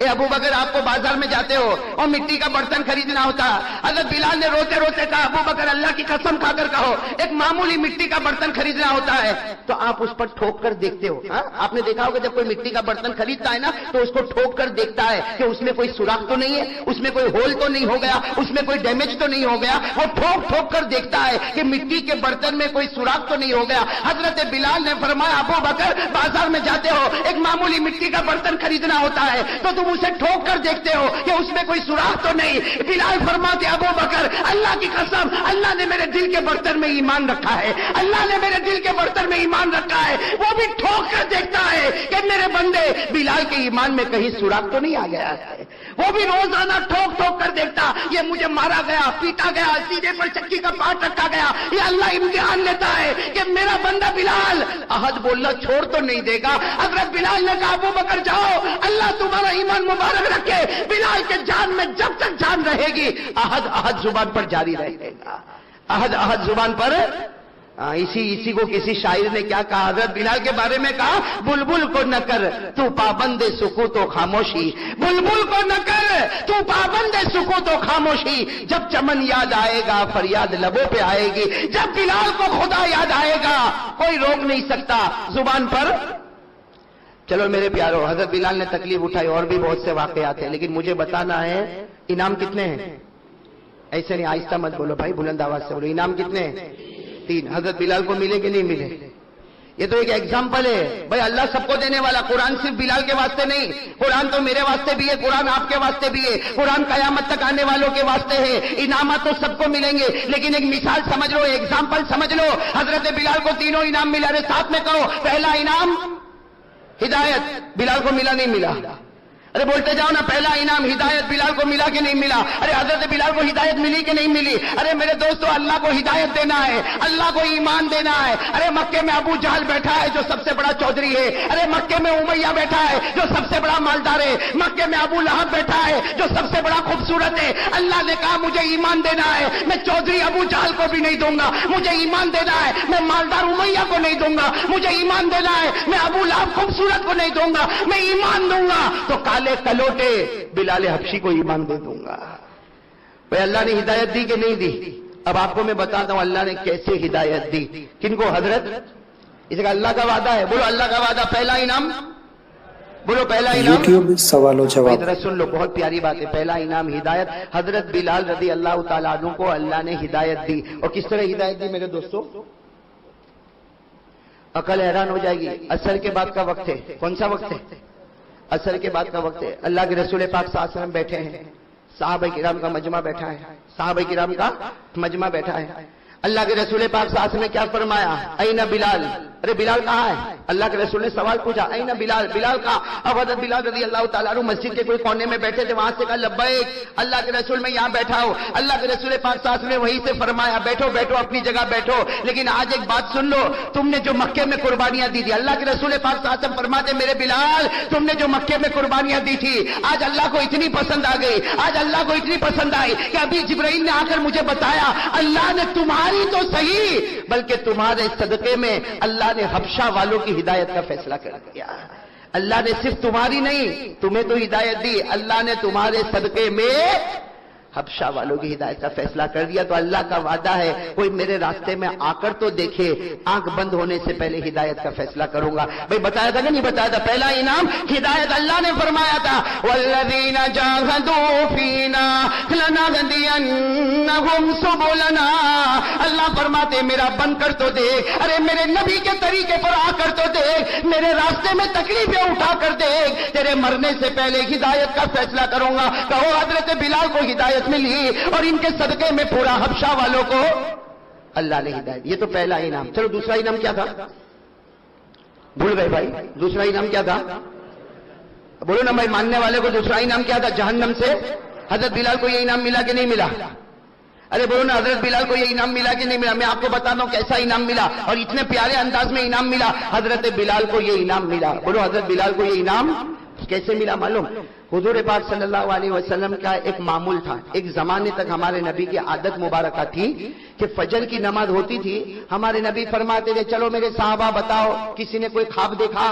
اے ابو بکر آپ کو بازار میں جاتے ہو اور مٹی کا برتن خریدنا ہوتا. حضرت بلال نے روتے روتے کہا ابو بکر اللہ کی قسم کھا کر کہو ایک معمولی مٹی کا برتن خریدنا ہوتا ہے تو آپ اس پر ٹھوک کر دیکھتے ہو. آپ نے دیکھا ہوگا جب کوئی مٹی کا برتن خریدتا ہے نا تو اس کو ٹھوک کر دیکھتا ہے کہ اس میں کوئی سوراخ تو نہیں ہے, اس میں کوئی ہول تو نہیں ہو گیا, اس میں کوئی ڈیمیج تو نہیں ہو گیا. وہ ٹھوک ٹھوک کر دیکھتا ہے کہ مٹی کے برتن میں کوئی سوراخ تو نہیں ہو گیا. حضرت بلال نے فرمایا ابو بکر بازار میں جاتے ہو ایک معمولی مٹی کا برتن خریدنا ہوتا ہے تو تم اسے ٹھوک کر دیکھتے ہو کہ اس میں کوئی سوراخ تو نہیں. بلال فرماتے ابو بکر اللہ کی قسم اللہ نے میرے دل کے برتن میں ایمان رکھا ہے, اللہ نے میرے دل کے برتن میں ایمان رکھا ہے. وہ بھی ٹھوک کر دیکھتا ہے کہ میرے بندے بلال کے ایمان میں کہیں سوراخ تو نہیں آ گیا ہے. وہ بھی روزانہ ٹھوک ٹھوک کر دیکھتا یہ مجھے مارا گیا, پیٹا گیا, سینے پر چکی کا پاٹ رکھا گیا, یہ اللہ امتحان لیتا ہے کہ میرا بندہ بلال احد بولنا چھوڑ تو نہیں دے گا. حضرت بلال نے کہا ابو بکر جاؤ اللہ تمہارا ایمان مبارک رکھے. بلال کے جان میں جب تک جان رہے گی احد زبان پر جاری رہے گا, احد زبان پر. اسی کو کسی شاعر نے کیا کہا حضرت بلال کے بارے میں کہا بلبل کو نہ کر تو پابند سکوت و خاموشی, بلبل کو نہ کر تو پابند سکوت و خاموشی. جب چمن یاد آئے گا فریاد لبوں پہ آئے گی, جب بلال کو خدا یاد آئے گا کوئی روک نہیں سکتا زبان پر. چلو میرے پیارو حضرت بلال نے تکلیف اٹھائی اور بھی بہت سے واقعات ہیں لیکن مجھے بتانا ہے انعام کتنے ہیں. ایسے نہیں آہستہ مت بولو بھائی, بلند آواز سے بولو. انعام کتنے ہیں؟ 3. حضرت بلال کو ملے کہ نہیں ملے؟ یہ تو ایک ایگزامپل ہے بھائی, اللہ سب کو دینے والا. قرآن صرف بلال کے واسطے نہیں, قرآن تو میرے واسطے بھی ہے, قرآن آپ کے واسطے بھی ہے, قرآن قیامت تک آنے والوں کے واسطے ہے. انعامات تو سب کو ملیں گے لیکن ایک مثال سمجھ لو, ایگزامپل سمجھ لو. حضرت بلال کو تینوں انعام ملا. ارے ساتھ میں کہو, پہلا انعام ہدایت. بلال کو ملا نہیں ملا؟ ارے بولتے جاؤ نا, پہلا انعام ہدایت. بلال کو ملا کہ نہیں ملا؟ ارے حضرت بلال کو ہدایت ملی کہ نہیں ملی؟ ارے میرے دوستو اللہ کو ہدایت دینا ہے, اللہ کو ایمان دینا ہے. ارے مکے میں ابو جہل بیٹھا ہے جو سب سے بڑا چودھری ہے, ارے مکے میں امیہ بیٹھا ہے جو سب سے بڑا مالدار ہے, مکے میں ابو لہب بیٹھا ہے جو سب سے بڑا خوبصورت ہے. اللہ نے کہا مجھے ایمان دینا ہے, میں چودھری ابو جہل کو بھی نہیں دوں گا. مجھے ایمان دینا ہے, میں مالدار امیہ کو نہیں دوں گا. مجھے ایمان دینا ہے, میں ابو لہب خوبصورت کو نہیں دوں گا. میں ایمان دوں گا تو کالے کلوٹے بلال حبشی کو ایمان دے دوں گا. بھئی اللہ نے ہدایت دی کہ نہیں دی؟ اب آپ کو میں بتاتا ہوں اللہ نے کیسے ہدایت دی. کن کو؟ حضرت. اس کا اللہ کا وعدہ ہے, بولو اللہ کا وعدہ. پہلا انعام بولو, پہلا انعام. یوٹیوب سوال و جواب. ادھر سن لو, بہت پیاری بات ہے. پہلا انعام ہدایت. حضرت بلال رضی اللہ تعالیٰ عنہ کو اللہ نے ہدایت دی. اور کس طرح ہدایت دی میرے دوستو؟ عقل حیران ہو جائے گی. عصر کے بعد کا وقت ہے. کون سا وقت ہے؟ عصر کے بعد کا وقت ہے. اللہ کے رسول پاک صلی اللہ علیہ وسلم بیٹھے ہیں, صحابہ کرام کا مجمع بیٹھا ہے, صحابہ کرام کا مجمع بیٹھا ہے. اللہ کے رسول پاک صلی اللہ علیہ وسلم نے کیا فرمایا؟ این بلال. ارے بلال کہاں ہے؟ اللہ کے رسول نے سوال پوچھا, این بلال, بلال کہاں؟ اب حضرت بلال رضی اللہ تعالیٰ عنہ مسجد کے کوئی کونے میں بیٹھے تھے, وہاں سے کہا لبیک اللہ کے رسول میں یہاں بیٹھا ہوں. اللہ کے رسول پاک صلی اللہ علیہ وسلم نے وہیں سے فرمایا بیٹھو بیٹھو اپنی جگہ بیٹھو, لیکن آج ایک بات سن لو, تم نے جو مکے میں قربانیاں دی تھی, اللہ کے رسول پاک صلی اللہ علیہ وسلم فرماتے میرے بلال تم نے جو مکے میں قربانیاں دی تھی آج اللہ کو اتنی پسند آ گئی, آج اللہ کو اتنی پسند آئی کہ ابھی جبرائیل نے آ کر مجھے بتایا اللہ نے تمہاری تو صحیح بلکہ تمہارے صدقے میں اللہ نے حبشہ والوں کی ہدایت کا فیصلہ کر دیا. اللہ نے صرف تمہاری نہیں, تمہیں تو ہدایت دی, اللہ نے تمہارے صدقے میں حبشہ والوں کی ہدایت کا فیصلہ کر دیا. تو اللہ کا وعدہ ہے کوئی میرے راستے میں آ کر تو دیکھے, آنکھ بند ہونے سے پہلے ہدایت کا فیصلہ کروں گا. بھئی بتایا تھا کہ نہیں بتایا تھا؟ پہلا انعام ہدایت. اللہ نے فرمایا تھا والذین جاہدوا فینا لنہدینہم سبلنا. اللہ فرماتے میرا بن کر تو دیکھ, ارے میرے نبی کے طریقے پر آ کر تو دیکھ, میرے راستے میں تکلیفیں اٹھا کر دیکھ, تیرے مرنے سے پہلے ہدایت کا فیصلہ کروں گا. کہو حضرت بلال کو ہدایت ملی اور ان کے صدقے میں پورا حبشہ والوں کو اللہ نے ہدایت. یہ تو پہلا انعام. چلو دوسرا انعام کیا تھا؟ بھول گئے بھائی, دوسرا انعام کیا تھا؟ بولو نا بھائی, ماننے والے کو دوسرا انعام کیا تھا؟ جہنم سے. حضرت بلال کو یہ انعام ملا کہ نہیں ملا؟ ارے بولو نا حضرت بلال کو یہ انعام ملا کہ نہیں ملا؟ میں آپ کو بتاتا ہوں کیسا انعام ملا اور اتنے پیارے انداز میں انعام ملا. حضرت بلال کو یہ انعام ملا. بولو حضرت بلال کو یہ انعام کیسے ملا معلوم؟ حضور پاک صلی اللہ علیہ وسلم کا ایک معمول تھا, ایک زمانے تک ہمارے نبی کی عادت مبارکہ تھی کہ فجر کی نماز ہوتی تھی, ہمارے نبی فرماتے تھے چلو میرے صحابہ بتاؤ کسی نے کوئی خواب دیکھا؟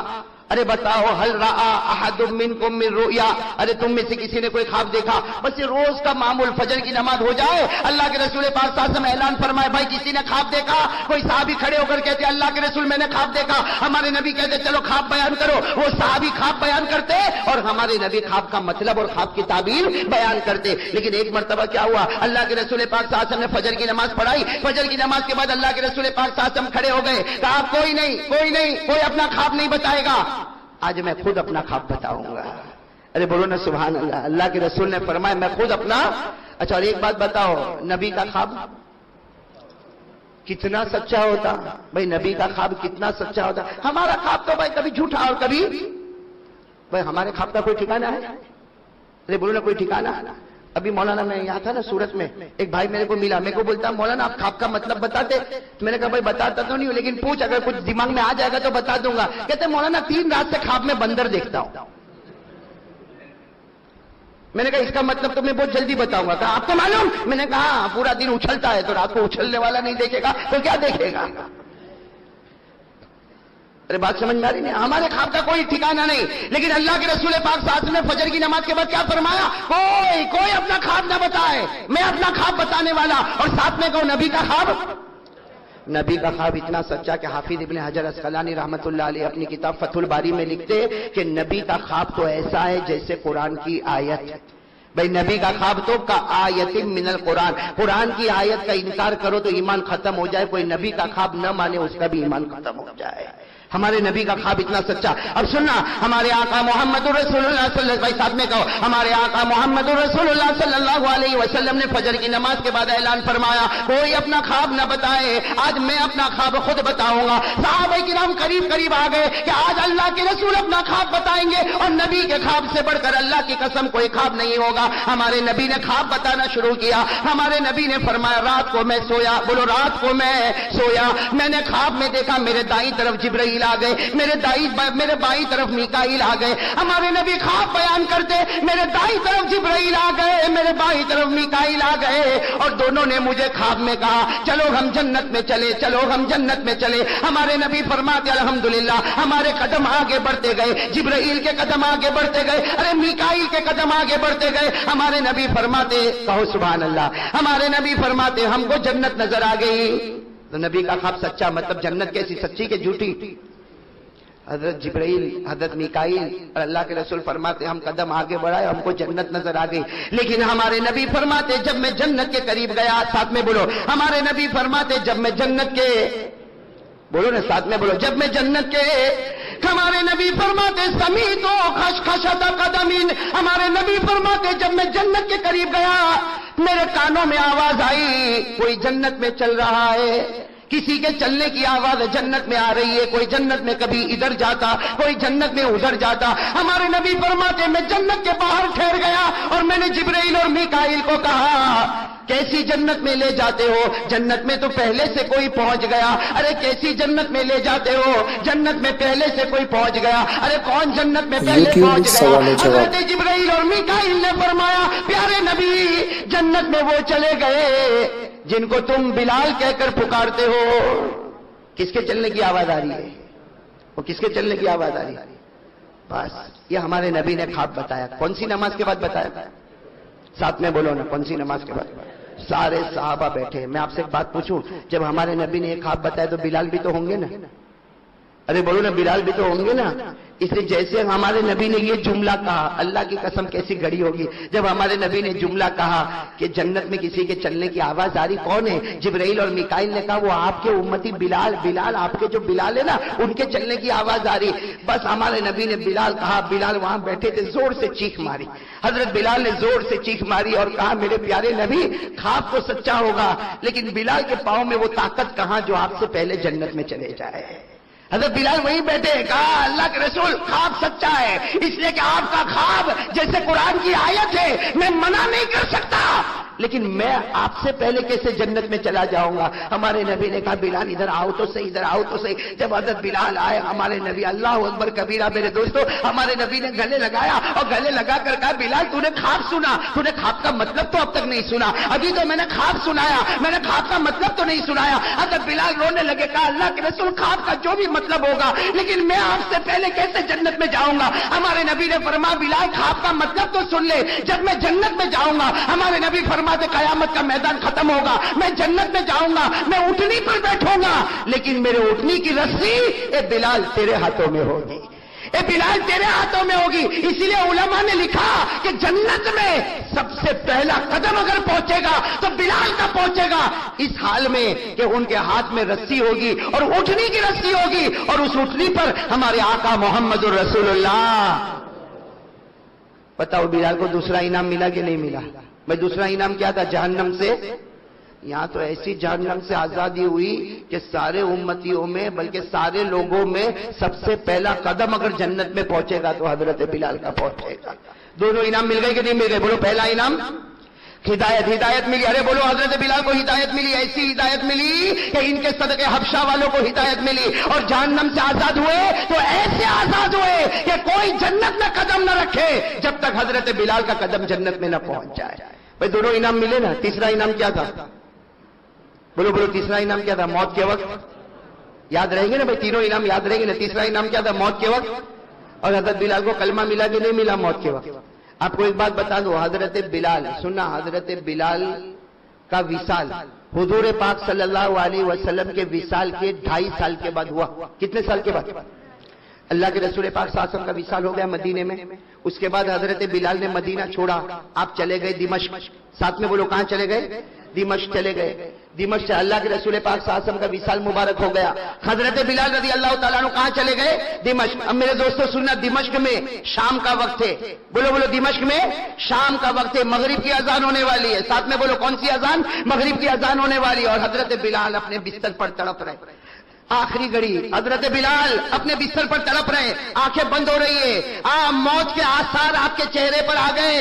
ارے بتاؤ حل رأى احد منکم من رؤیا، ارے تم میں سے کسی نے کوئی خواب دیکھا؟ بس یہ روز کا معمول فجر کی نماز ہو جائے، اللہ کے رسول پاک صلی اللہ علیہ وسلم اعلان فرمائے بھائی کسی نے خواب دیکھا؟ کوئی صحابی کھڑے ہو کر کہتے اللہ کے رسول میں نے خواب دیکھا، ہمارے نبی کہتے چلو خواب بیان کرو، وہ صحابی خواب بیان کرتے اور ہمارے نبی خواب کا مطلب اور خواب کی تعبیر بیان کرتے۔ لیکن ایک مرتبہ کیا ہوا، اللہ کے رسول پاک صلی اللہ علیہ وسلم نے فجر کی نماز پڑھائی، فجر کی نماز کے بعد اللہ کے رسول پاک صلی اللہ علیہ وسلم کھڑے ہو گئے، کہا کوئی نہیں کوئی اپنا خواب نہیں بتائے گا، آج میں خود اپنا خواب بتاؤں گا۔ ارے بولو نا سبحان اللہ۔ اللہ کے رسول نے فرمایا میں خود اپنا۔ اچھا اور ایک بات بتاؤ، نبی کا خواب کتنا سچا ہوتا؟ بھائی نبی کا خواب کتنا سچا ہوتا؟ ہمارا خواب تو بھائی کبھی جھوٹا اور کبھی، بھائی ہمارے خواب کا کوئی ٹھکانہ ہے؟ ارے بولو نا کوئی ٹھکانہ۔ ابھی مولانا میں یہاں تھا نا سورت میں، ایک بھائی میرے کو ملا، میرے کو بولتا مولانا آپ خواب کا مطلب بتاتے؟ میں نے کہا بھائی بتاتا تو نہیں ہوں لیکن پوچھ اگر کچھ دماغ میں آ جائے گا تو بتا دوں گا۔ کہتے مولانا 3 رات سے خواب میں بندر دیکھتا ہوں۔ میں نے کہا اس کا مطلب تو میں بہت جلدی بتاؤں گا۔ کہا آپ کو معلوم؟ میں نے کہا پورا دن اچھلتا ہے تو رات کو اچھلنے والا نہیں دیکھے گا تو کیا دیکھے گا؟ ارے بات سمجھ میں آ رہی نہیں؟ ہمارے خواب کا کوئی ٹھکانہ نہیں، لیکن اللہ کے رسول پاک صلی اللہ علیہ وسلم نے فجر کی نماز کے بعد کیا فرمایا؟ کوئی اپنا خواب نہ بتائے، میں اپنا خواب بتانے والا۔ اور ساتھ میں کہو نبی کا خواب، نبی کا خواب اتنا سچا کہ حافظ ابن حجر عسقلانی رحمۃ اللہ علیہ اپنی کتاب فتح الباری میں لکھتے کہ نبی کا خواب تو ایسا ہے جیسے قرآن کی آیت۔ بھائی نبی کا خواب تو کا آیت من القرآن، قرآن کی آیت کا انکار کرو تو ایمان ختم ہو جائے، کوئی نبی کا خواب نہ مانے اس کا بھی ایمان ختم ہو جائے۔ ہمارے نبی کا خواب اتنا سچا۔ اب سننا، ہمارے آقا محمد رسول اللہ صلی اللہ علیہ وسلم، ساتھ میں کہو ہمارے آقا محمد رسول اللہ صلی اللہ علیہ وسلم نے فجر کی نماز کے بعد اعلان فرمایا کوئی اپنا خواب نہ بتائے، آج میں اپنا خواب خود بتاؤں گا۔ صحابہ کرام قریب آ گئے کہ آج اللہ کے رسول اپنا خواب بتائیں گے، اور نبی کے خواب سے بڑھ کر اللہ کی قسم کوئی خواب نہیں ہوگا۔ ہمارے نبی نے خواب بتانا شروع کیا۔ ہمارے نبی نے فرمایا رات کو میں سویا، بولو رات کو میں سویا، میں نے خواب میں دیکھا میرے دائیں طرف جبرائیل آ گئے، میرے بائیں طرف میکائیل آ گئے۔ ہمارے نبی خواب بیان کرتے میرے دائیں طرف جبرائیل آ گئے، میرے بائیں طرف میکائیل آ گئے، اور دونوں نے مجھے خواب میں کہا چلو ہم جنت میں چلے، چلو ہم جنت میں چلے۔ ہمارے نبی فرماتے الحمدللہ ہمارے قدم آگے بڑھتے گئے، جبرائیل کے قدم آگے بڑھتے گئے، ارے میکائیل کے قدم آگے بڑھتے گئے۔ ہمارے نبی فرماتے، کہو سبحان اللہ، ہمارے نبی فرماتے ہم کو جنت نظر آ گئی۔ تو نبی کا خواب سچا مطلب جنت کیسی، سچی کہ جھوٹی؟ حضرت جبرائیل، حضرت میکائیل اور اللہ کے رسول فرماتے ہم قدم آگے بڑھائے ہم کو جنت نظر آ گئی، لیکن ہمارے نبی فرماتے جب میں جنت کے قریب گیا، ساتھ میں بولو ہمارے نبی فرماتے جب میں جنت کے، بولو نا ساتھ میں بولو جب میں جنت کے، ہمارے نبی فرماتے سمیتو خشخشۃ قدمین، ہمارے نبی فرماتے جب میں جنت کے قریب گیا میرے کانوں میں آواز آئی کوئی جنت میں چل رہا ہے، کسی کے چلنے کی آواز جنت میں آ رہی ہے، کوئی جنت میں کبھی ادھر جاتا، کوئی جنت میں ادھر جاتا۔ ہمارے نبی فرماتے میں جنت کے باہر ٹھہر گیا اور میں نے جبرائیل اور میکائیل کو کہا کیسی جنت میں لے جاتے ہو؟ جنت میں تو پہلے سے کوئی پہنچ گیا۔ ارے کیسی جنت میں لے جاتے ہو؟ جنت میں پہلے سے کوئی پہنچ گیا۔ ارے کون جنت میں پہلے پہنچ گیا؟ حضرت جبرائیل اور میکائیل نے فرمایا پیارے نبی جنت میں وہ چلے گئے جن کو تم بلال کہہ کر پکارتے ہو۔ کس کے چلنے کی آواز آ رہی ہے؟ وہ کس کے چلنے کی آواز آ رہی ہے؟ بس یہ ہمارے نبی نے خواب بتایا۔ کون سی نماز کے بعد بتایا؟ ساتھ میں بولو نا کون سی نماز کے بعد؟ سارے صحابہ بیٹھے۔ میں آپ سے ایک بات پوچھوں، جب ہمارے نبی نے ایک خواب بتایا تو بلال بھی تو ہوں گے نا؟ ارے بولو نا بلال بھی تو ہوں گے نا؟ اس لیے جیسے ہمارے نبی نے یہ جملہ کہا، اللہ کی قسم کیسی گھڑی ہوگی جب ہمارے نبی نے جملہ کہا کہ جنت میں کسی کے چلنے کی آواز آ رہی، کون ہے؟ جبرائیل اور میکائیل نے کہا وہ آپ کے امتی بلال آپ کے جو بلال ہے نا ان کے چلنے کی آواز آ رہی۔ بس ہمارے نبی نے بلال کہا، بلال وہاں بیٹھے تھے، زور سے چیخ ماری۔ حضرت بلال نے زور سے چیخ ماری اور کہا میرے پیارے نبی خواب تو سچا ہوگا لیکن بلال کے پاؤں میں وہ طاقت کہاں جو آپ سے پہلے جنت میں چلے جائے۔ حضرت بلال وہیں بیٹھے، کہا اللہ کے رسول خواب سچا ہے اس لیے کہ آپ کا خواب جیسے قرآن کی آیت ہے، میں منع نہیں کر سکتا لیکن میں آپ سے پہلے کیسے جنت میں چلا جاؤں گا؟ ہمارے نبی نے کہا بلال ادھر آؤ تو صحیح، ادھر آؤ تو صحیح۔ جب حضرت بلال آئے ہمارے نبی، اللہ اکبر کبیرہ میرے دوستو، ہمارے نبی نے گلے لگایا اور گلے لگا کر کہا بلال تو نے خواب سنا، تو نے خواب کا مطلب تو اب تک نہیں سنا، ابھی تو میں نے خواب سنایا، میں نے خواب کا مطلب تو نہیں سنایا۔ حضرت بلال رونے لگے، کہا اللہ کے رسول خواب کا جو بھی مطلب ہوگا لیکن میں آپ سے پہلے کیسے جنت میں جاؤں گا؟ ہمارے نبی نے فرمایا بلال خواب کا مطلب تو سن لے، جب میں جنت میں جاؤں گا ہمارے نبی فرماتے قیامت کا میدان ختم ہوگا، میں جنت میں جاؤں گا، میں اٹھنی پر بیٹھوں گا، لیکن میرے اٹھنی کی رسی اے بلال تیرے ہاتھوں میں ہوگی، اے بلال تیرے ہاتھوں میں ہوگی۔ اسی لیے علماء نے لکھا کہ جنت میں سب سے پہلا قدم اگر پہنچے گا تو بلال کا پہنچے گا، اس حال میں کہ ان کے ہاتھ میں رسی ہوگی اور اٹھنی کی رسی ہوگی، اور اس اٹھنی پر ہمارے آقا محمد الرسول اللہ۔ بتاؤ بلال کو دوسرا انعام ملا کہ نہیں ملا؟ میں دوسرا انعام کیا تھا؟ جہنم سے، یہاں تو ایسی جہنم سے آزادی ہوئی کہ سارے امتیوں میں بلکہ سارے لوگوں میں سب سے پہلا قدم اگر جنت میں پہنچے گا تو حضرت بلال کا پہنچے گا۔ دونوں انعام مل گئے کہ نہیں مل گئے؟ بولو پہلا انعام ہدایت ملی، ارے بولو حضرت بلال کو ہدایت ملی، ایسی ہدایت ملی کہ ان کے صدقے حبشہ والوں کو ہدایت ملی، اور جہنم سے آزاد ہوئے تو ایسے آزاد ہوئے کہ کوئی جنت میں قدم نہ رکھے جب تک حضرت بلال کا قدم جنت میں نہ پہنچ جائے۔ بھائی دونوں انعام ملے نا؟ تیسرا انعام کیا تھا؟ بولو تیسرا انعام کیا تھا؟ موت کے وقت یاد رہیں گے نا بھائی، تینوں انعام یاد رہیں گے نا؟ تیسرا انعام کیا تھا؟ موت کے وقت۔ اور حضرت بلال کو کلمہ ملا کہ نہیں ملا موت کے وقت؟ آپ کو ایک بات بتا دو، حضرت بلال سننا، حضرت بلال کا وصال حضور پاک صلی اللہ علیہ وسلم کے وصال کے 2.5 سال کے بعد ہوا۔ کتنے سال کے بعد؟ اللہ کے رسول پاک صلی اللہ علیہ وسلم کا وصال ہو گیا مدینے میں، اس کے بعد حضرت بلال نے مدینہ چھوڑا، آپ چلے گئے دمشق۔ ساتھ میں بولو کہاں چلے گئے؟ دمشق چلے گئے۔ دمشق سے اللہ کے رسول پاک صلی اللہ علیہ وسلم کا وصال مبارک ہو گیا۔ حضرت بلال رضی اللہ تعالیٰ عنہ کہاں چلے گئے؟ دمشق۔ اب میرے دوستو سننا، دمشق میں شام کا وقت ہے، بولو دمشق میں شام کا وقت ہے، مغرب کی اذان ہونے والی ہے، ساتھ میں بولو کون سی اذان؟ مغرب کی اذان ہونے والی ہے، اور حضرت بلال اپنے بستر پر تڑپ رہے، آخری گھڑی حضرت بلال اپنے بستر پر تڑپ رہے، آنکھیں بند ہو رہی ہے، موت کے آثار آپ کے چہرے پر آ گئے۔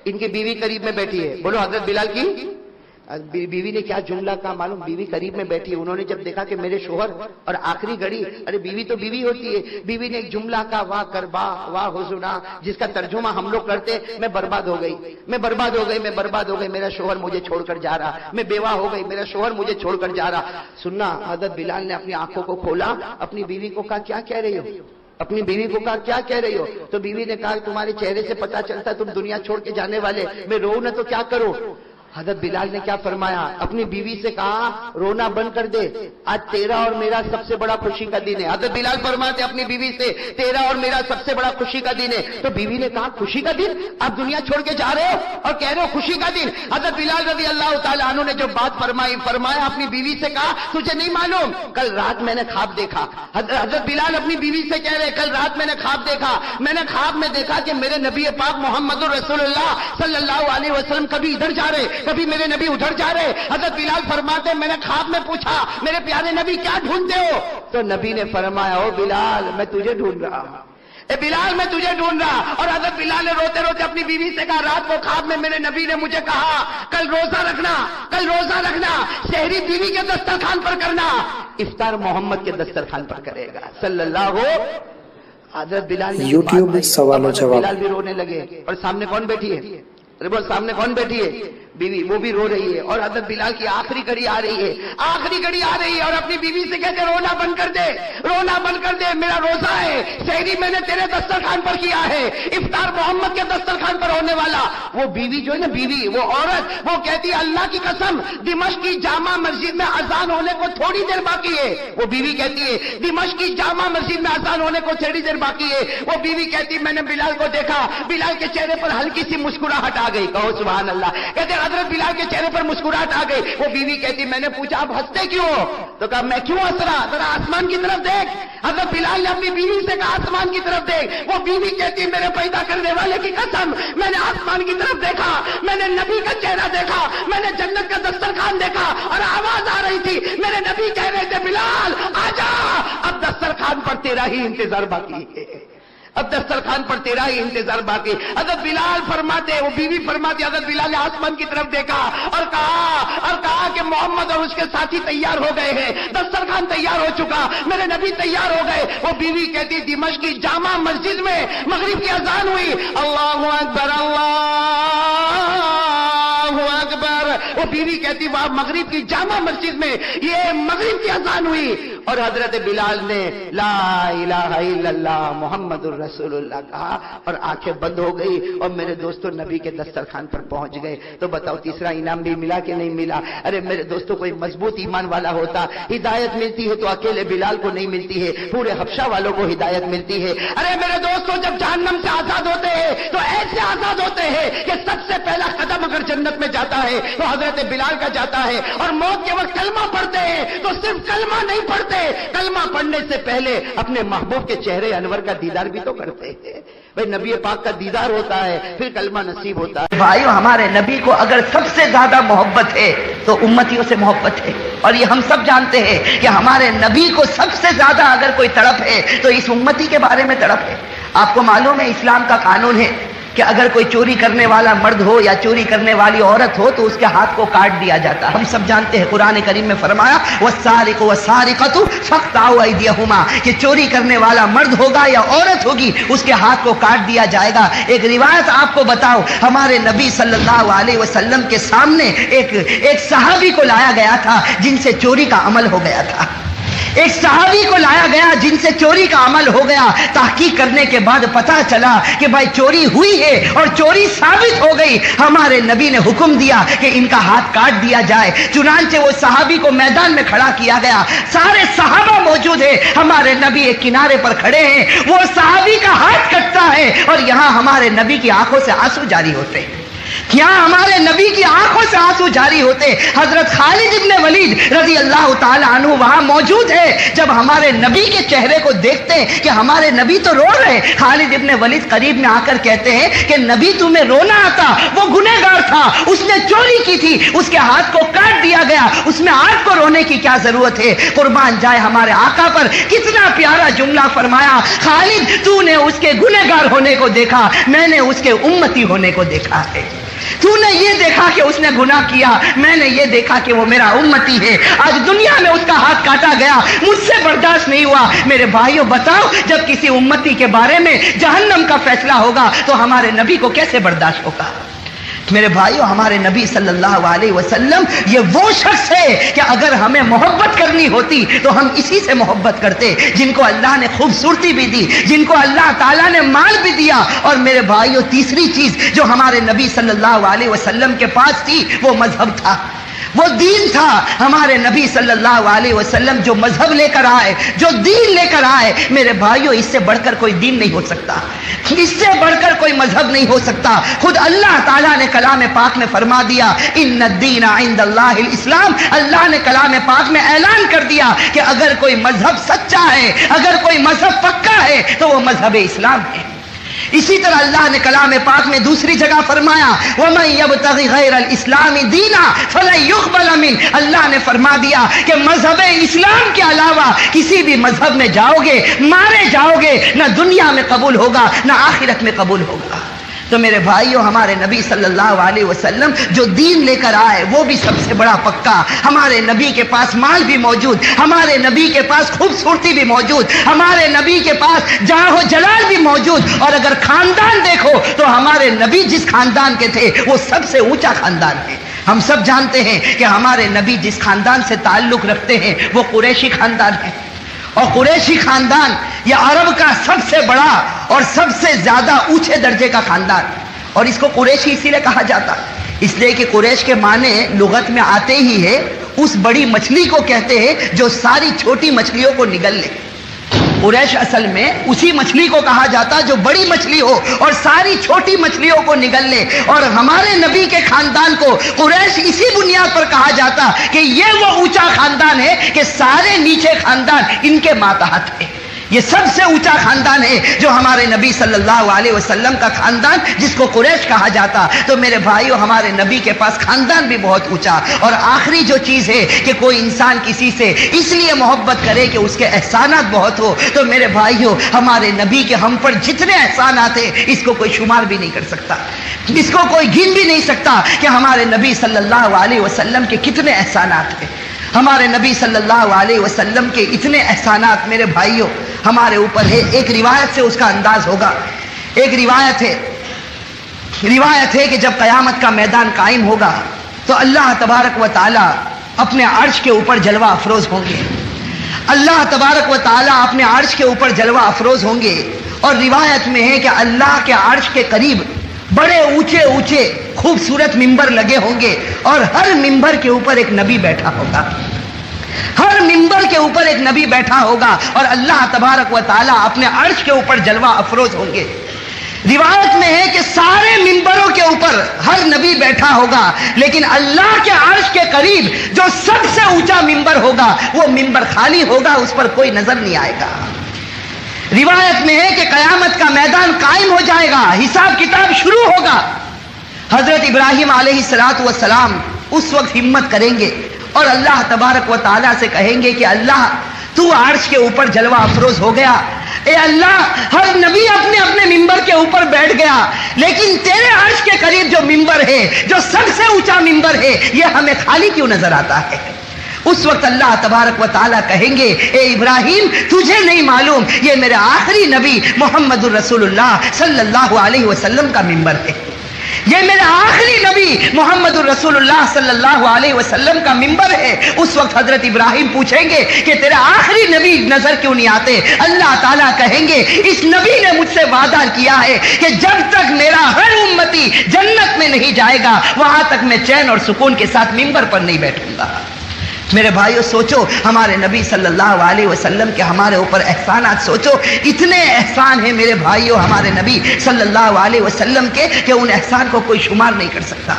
ان کی بیوی قریب میں بیٹھی ہے، بولو حضرت بلال کی بیوی نے کیا جملہ کہا معلوم؟ بیوی قریب میں بیٹھی ہے، انہوں نے جب دیکھا کہ میرے شوہر اور آخری گھڑی، ارے بیوی تو بیوی ہوتی ہے، بیوی نے ایک جملہ کہا، واہ کربا واہ حزنا، جس کا ترجمہ ہم لوگ کرتے میں برباد ہو گئی، میں برباد ہو گئی، میں برباد ہو گئی، میرا شوہر مجھے چھوڑ کر جا رہا، میں بیوہ ہو گئی، میرا شوہر مجھے چھوڑ کر جا رہا۔ سننا، حضرت بلال نے اپنی آنکھوں کو کھولا، اپنی بیوی کو کہا کیا کہہ رہی ہو؟ اپنی بیوی کو کہا کیا کہہ رہی ہو؟ تو بیوی نے کہا تمہارے چہرے سے پتا چلتا تم دنیا چھوڑ کے جانے والے، میں رو نہ تو کیا کروں؟ حضرت بلال نے کیا فرمایا؟ اپنی بیوی سے کہا رونا بند کر دے، آج تیرا اور میرا سب سے بڑا خوشی کا دن ہے۔ حضرت بلال فرماتے اپنی بیوی سے تیرا اور میرا سب سے بڑا خوشی کا دن ہے۔ تو بیوی نے کہا خوشی کا دن؟ آپ دنیا چھوڑ کے جا رہے ہو اور کہہ رہے ہو خوشی کا دن؟ حضرت بلال رضی اللہ تعالیٰ عنہ نے جو بات فرمایا اپنی بیوی سے کہا تجھے نہیں معلوم کل رات میں نے خواب دیکھا۔ حضرت بلال اپنی بیوی سے کہہ رہے کل رات میں نے خواب دیکھا، میں نے خواب میں دیکھا کہ میرے نبی پاک محمد الرسول اللہ صلی اللہ علیہ وسلم کبھی ادھر جا رہے، کبھی میرے نبی ادھر جا رہے۔ حضرت بلال فرماتے میں نے خواب میں پوچھا میرے پیارے نبی کیا ڈھونڈتے ہو؟ تو نبی نے فرمایا او بلال میں تجھے ڈھونڈ رہا ہوں، اے بلال میں تجھے ڈھونڈ رہا۔ اور حضرت بلال نے روتے روتے اپنی بیوی سے کہا رات کو خواب میں میرے نبی نے مجھے کہا کل روزہ رکھنا، کل روزہ رکھنا، سحری بیوی کے دسترخوان پر کرنا، افطار محمد کے دسترخوان پر کرے گا صلی اللہ ہو۔ حضرت بلال یوٹیوب میں سوال و جواب۔ بلال بھی رونے لگے، اور سامنے کون بیٹھی ہے؟ سامنے کون بیٹھی ہے؟ بیوی، وہ بھی رو رہی ہے، اور حضرت بلال کی آخری گھڑی آ رہی ہے، آخری گھڑی آ رہی ہے، اور اپنی بیوی سے کہتے رونا بند کر دے، رونا بند کر دے، میرا روزہ ہے، سحری میں نے تیرے دسترخوان پر کیا ہے، افطار محمد کے دسترخوان پر ہونے والا۔ وہ بیوی جو ہے نا، بیوی وہ عورت، وہ کہتی ہے اللہ کی قسم دمشق کی جامع مسجد میں اذان ہونے کو تھوڑی دیر باقی ہے۔ وہ بیوی کہتی ہے دمشق کی جامع مسجد میں اذان ہونے کو تھوڑی دیر باقی ہے۔ وہ بیوی کہتی میں نے بلال کو دیکھا، بلال کے چہرے پر ہلکی سی مسکراہٹ آ گئی، کہو سبحان اللہ۔ کہتے حضرت بلال کے چہرے پر مسکراہٹ آ گئی۔ وہ بیوی کہتی میں نے پوچھا آپ ہنستے کیوں ہو؟ تو کہا میں کیوں ہنس رہا، ذرا آسمان کی طرف دیکھ۔ حضرت بلال نے اپنی بیوی سے کہا آسمان کی طرف دیکھ۔ وہ بیوی کہتی میرے پیدا کرنے والے کی قسم میں نے آسمان کی طرف دیکھا، میں نے نبی کا چہرہ دیکھا، میں نے جنت کا دسترخوان دیکھا، اور آواز آ رہی تھی میرے نبی کہہ رہے تھے بلال آجا اب دسترخوان پر تیرا ہی انتظار باقی ہے، اب دسترخوان پر تیرا ہی انتظار باقی. حضرت بلال فرماتے, وہ بیوی فرماتی, حضرت بلال نے آسمان کی طرف دیکھا اور کہا کہ محمد اور اس کے ساتھی تیار ہو گئے ہیں, دسترخوان تیار ہو چکا, میرے نبی تیار ہو گئے. وہ بیوی کہتی دمشق کی جامع مسجد میں مغرب کی اذان ہوئی, اللہ اکبر اللہ اکبر. وہ بیوی کہتی وہاں مغرب کی جامع مسجد میں یہ مغرب کی اذان ہوئی اور حضرت بلال نے لا الہ الا اللہ محمد الرسول اللہ کہا اور آنکھیں بند ہو گئی اور میرے دوستوں نبی کے دسترخوان پر پہنچ گئے. تو بتاؤ تیسرا انعام بھی ملا کہ نہیں ملا؟ ارے میرے دوستوں کوئی مضبوط ایمان والا ہوتا, ہدایت ملتی ہے تو اکیلے بلال کو نہیں ملتی ہے, پورے حبشہ والوں کو ہدایت ملتی ہے. ارے میرے دوستوں جب جہنم سے آزاد ہوتے ہیں تو ایسے آزاد ہوتے ہیں کہ سب سے پہلا قدم اگر جنت میں جاتا ہے تو حضرت بلال کا جاتا ہے. اور موت کے وقت کلمہ پڑھتے ہیں تو صرف کلمہ نہیں پڑھتے, کلمہ پڑھنے سے پہلے اپنے محبوب کے چہرے انور کا دیدار بھی تو کرتے ہیں. بھئی نبی پاک کا دیدار ہوتا ہے پھر کلمہ نصیب ہوتا ہے. بھائیو ہمارے نبی کو اگر سب سے زیادہ محبت ہے تو امتیوں سے محبت ہے, اور یہ ہم سب جانتے ہیں کہ ہمارے نبی کو سب سے زیادہ اگر کوئی تڑپ ہے تو اس امتی کے بارے میں تڑپ ہے. آپ کو معلوم ہے اسلام کا قانون ہے کہ اگر کوئی چوری کرنے والا مرد ہو یا چوری کرنے والی عورت ہو تو اس کے ہاتھ کو کاٹ دیا جاتا ہے. ہم سب جانتے ہیں قرآن کریم میں فرمایا وَالسَّارِقُ وَالسَّارِقَةُ فَاقْطَعُوا أَيْدِيَهُمَا, کہ چوری کرنے والا مرد ہوگا یا عورت ہوگی اس کے ہاتھ کو کاٹ دیا جائے گا. ایک روایت آپ کو بتاؤ, ہمارے نبی صلی اللہ علیہ وسلم کے سامنے ایک صحابی کو لایا گیا تھا جن سے چوری کا عمل ہو گیا تھا. ایک صحابی کو لایا گیا جن سے چوری کا عمل ہو گیا. تحقیق کرنے کے بعد پتا چلا کہ بھائی چوری ہوئی ہے اور چوری ثابت ہو گئی. ہمارے نبی نے حکم دیا کہ ان کا ہاتھ کاٹ دیا جائے. چنانچہ وہ صحابی کو میدان میں کھڑا کیا گیا, سارے صحابہ موجود ہیں, ہمارے نبی ایک کنارے پر کھڑے ہیں, وہ صحابی کا ہاتھ کٹتا ہے اور یہاں ہمارے نبی کی آنکھوں سے آنسو جاری ہوتے ہیں. یہاں ہمارے نبی کی آنکھوں سے آنسو جاری ہوتے. حضرت خالد ابن ولید رضی اللہ تعالی عنہ وہاں موجود ہے. جب ہمارے نبی کے چہرے کو دیکھتے ہیں کہ ہمارے نبی تو رو رہے, خالد ابن ولید قریب میں آ کر کہتے ہیں کہ نبی تمہیں رونا آتا, وہ گنہگار تھا, اس نے چوری کی تھی, اس کے ہاتھ کو کاٹ دیا گیا, اس میں آپ کو رونے کی کیا ضرورت ہے؟ قربان جائے ہمارے آقا پر کتنا پیارا جملہ فرمایا, خالد تو نے اس کے گنہگار ہونے کو دیکھا, میں نے اس کے امتی ہونے کو دیکھا ہے. تو نے یہ دیکھا کہ اس نے گناہ کیا, میں نے یہ دیکھا کہ وہ میرا امتی ہے. آج دنیا میں اس کا ہاتھ کاٹا گیا, مجھ سے برداشت نہیں ہوا. میرے بھائیوں بتاؤ, جب کسی امتی کے بارے میں جہنم کا فیصلہ ہوگا تو ہمارے نبی کو کیسے برداشت ہوگا؟ میرے بھائیوں ہمارے نبی صلی اللہ علیہ وسلم یہ وہ شخص ہے کہ اگر ہمیں محبت کرنی ہوتی تو ہم اسی سے محبت کرتے, جن کو اللہ نے خوبصورتی بھی دی, جن کو اللہ تعالیٰ نے مال بھی دیا. اور میرے بھائیوں تیسری چیز جو ہمارے نبی صلی اللہ علیہ وسلم کے پاس تھی وہ مذہب تھا, وہ دین تھا. ہمارے نبی صلی اللہ علیہ وسلم جو مذہب لے کر آئے, جو دین لے کر آئے, میرے بھائیوں اس سے بڑھ کر کوئی دین نہیں ہو سکتا, اس سے بڑھ کر کوئی مذہب نہیں ہو سکتا. خود اللہ تعالیٰ نے کلام پاک میں فرما دیا ان الدین عند اللہ الاسلام. اللہ نے کلام پاک میں اعلان کر دیا کہ اگر کوئی مذہب سچا ہے, اگر کوئی مذہب پکا ہے تو وہ مذہب اسلام ہے. اسی طرح اللہ نے کلام پاک میں دوسری جگہ فرمایا وَمَن يَبْتَغِ غَيْرَ الْإِسْلَامِ دِينًا فَلَن يُقْبَلَ مِنْهُ. اللہ نے فرما دیا کہ مذہب اسلام کے علاوہ کسی بھی مذہب میں جاؤ گے مارے جاؤ گے, نہ دنیا میں قبول ہوگا نہ آخرت میں قبول ہوگا. تو میرے بھائیوں ہمارے نبی صلی اللہ علیہ وسلم جو دین لے کر آئے وہ بھی سب سے بڑا پکا. ہمارے نبی کے پاس مال بھی موجود, ہمارے نبی کے پاس خوبصورتی بھی موجود, ہمارے نبی کے پاس جاہ و جلال بھی موجود. اور اگر خاندان دیکھو تو ہمارے نبی جس خاندان کے تھے وہ سب سے اونچا خاندان ہے. ہم سب جانتے ہیں کہ ہمارے نبی جس خاندان سے تعلق رکھتے ہیں وہ قریشی خاندان ہے, اور قریشی خاندان یہ عرب کا سب سے بڑا اور سب سے زیادہ اونچے درجے کا خاندان. اور اس کو قریشی اسی لیے کہا جاتا اس لیے کہ قریش کے معنی لغت میں آتے ہی ہے اس بڑی مچھلی کو کہتے ہیں جو ساری چھوٹی مچھلیوں کو نگل لے. قریش اصل میں اسی مچھلی کو کہا جاتا جو بڑی مچھلی ہو اور ساری چھوٹی مچھلیوں کو نگل لے. اور ہمارے نبی کے خاندان کو قریش اسی بنیاد پر کہا جاتا کہ یہ وہ اونچا خاندان ہے کہ سارے نیچے خاندان ان کے ماتحت ہے. یہ سب سے اونچا خاندان ہے جو ہمارے نبی صلی اللہ علیہ وسلم کا خاندان، جس کو قریش کہا جاتا۔ تو میرے بھائیو، ہمارے نبی کے پاس خاندان بھی بہت اونچا۔ اور آخری جو چیز ہے کہ کوئی انسان کسی سے اس لیے محبت کرے کہ اس کے احسانات بہت ہو، تو میرے بھائیو، ہمارے نبی کے ہم پر جتنے احسانات ہیں اس کو کوئی شمار بھی نہیں کر سکتا، اس کو کوئی گن بھی نہیں سکتا کہ ہمارے نبی صلی اللہ علیہ وسلم کے کتنے احسانات ہیں۔ ہمارے نبی صلی اللہ علیہ وسلم کے اتنے احسانات میرے بھائیوں ہمارے اوپر ہے۔ ایک روایت سے اس کا انداز ہوگا۔ ایک روایت ہے کہ جب قیامت کا میدان قائم ہوگا تو اللہ تبارک و تعالی اپنے عرش کے اوپر جلوہ افروز ہوں گے۔ اللہ تبارک و تعالی اپنے عرش کے اوپر جلوہ افروز ہوں گے، اور روایت میں ہے کہ اللہ کے عرش کے قریب بڑے اونچے اونچے خوبصورت ممبر لگے ہوں گے، اور ہر ممبر کے اوپر ایک نبی بیٹھا ہوگا۔ ہر ممبر کے اوپر ایک نبی بیٹھا ہوگا، اور اللہ تبارک و تعالی اپنے عرش کے اوپر جلوہ افروز ہوں گے۔ روایت میں ہے کہ سارے ممبروں کے اوپر ہر نبی بیٹھا ہوگا، لیکن اللہ کے عرش کے قریب جو سب سے اونچا ممبر ہوگا وہ ممبر خالی ہوگا، اس پر کوئی نظر نہیں آئے گا۔ روایت میں ہے کہ قیامت کا میدان قائم ہو جائے گا، حساب کتاب شروع ہوگا۔ حضرت ابراہیم علیہ السلام اس وقت ہمت کریں گے اور اللہ تبارک و تعالیٰ سے کہیں گے کہ اللہ تو عرش کے اوپر جلوہ افروز ہو گیا، اے اللہ ہر نبی اپنے اپنے ممبر کے اوپر بیٹھ گیا، لیکن تیرے عرش کے قریب جو ممبر ہے، جو سب سے اونچا ممبر ہے، یہ ہمیں خالی کیوں نظر آتا ہے؟ اس وقت اللہ تبارک و تعالیٰ کہیں گے اے ابراہیم تجھے نہیں معلوم یہ میرے آخری نبی محمد الرسول اللہ صلی اللہ علیہ وسلم کا ممبر ہے، یہ میرے آخری نبی محمد الرسول اللہ صلی اللہ علیہ وسلم کا ممبر ہے۔ اس وقت حضرت ابراہیم پوچھیں گے کہ تیرے آخری نبی نظر کیوں نہیں آتے؟ اللہ تعالیٰ کہیں گے اس نبی نے مجھ سے وعدہ کیا ہے کہ جب تک میرا ہر امتی جنت میں نہیں جائے گا وہاں تک میں چین اور سکون کے ساتھ ممبر پر نہیں بیٹھوں گا۔ میرے بھائیو سوچو ہمارے نبی صلی اللہ علیہ وسلم کے ہمارے اوپر احسانات، سوچو اتنے احسان ہیں میرے بھائیو ہمارے نبی صلی اللہ علیہ وسلم کے کہ ان احسان کو کوئی شمار نہیں کر سکتا۔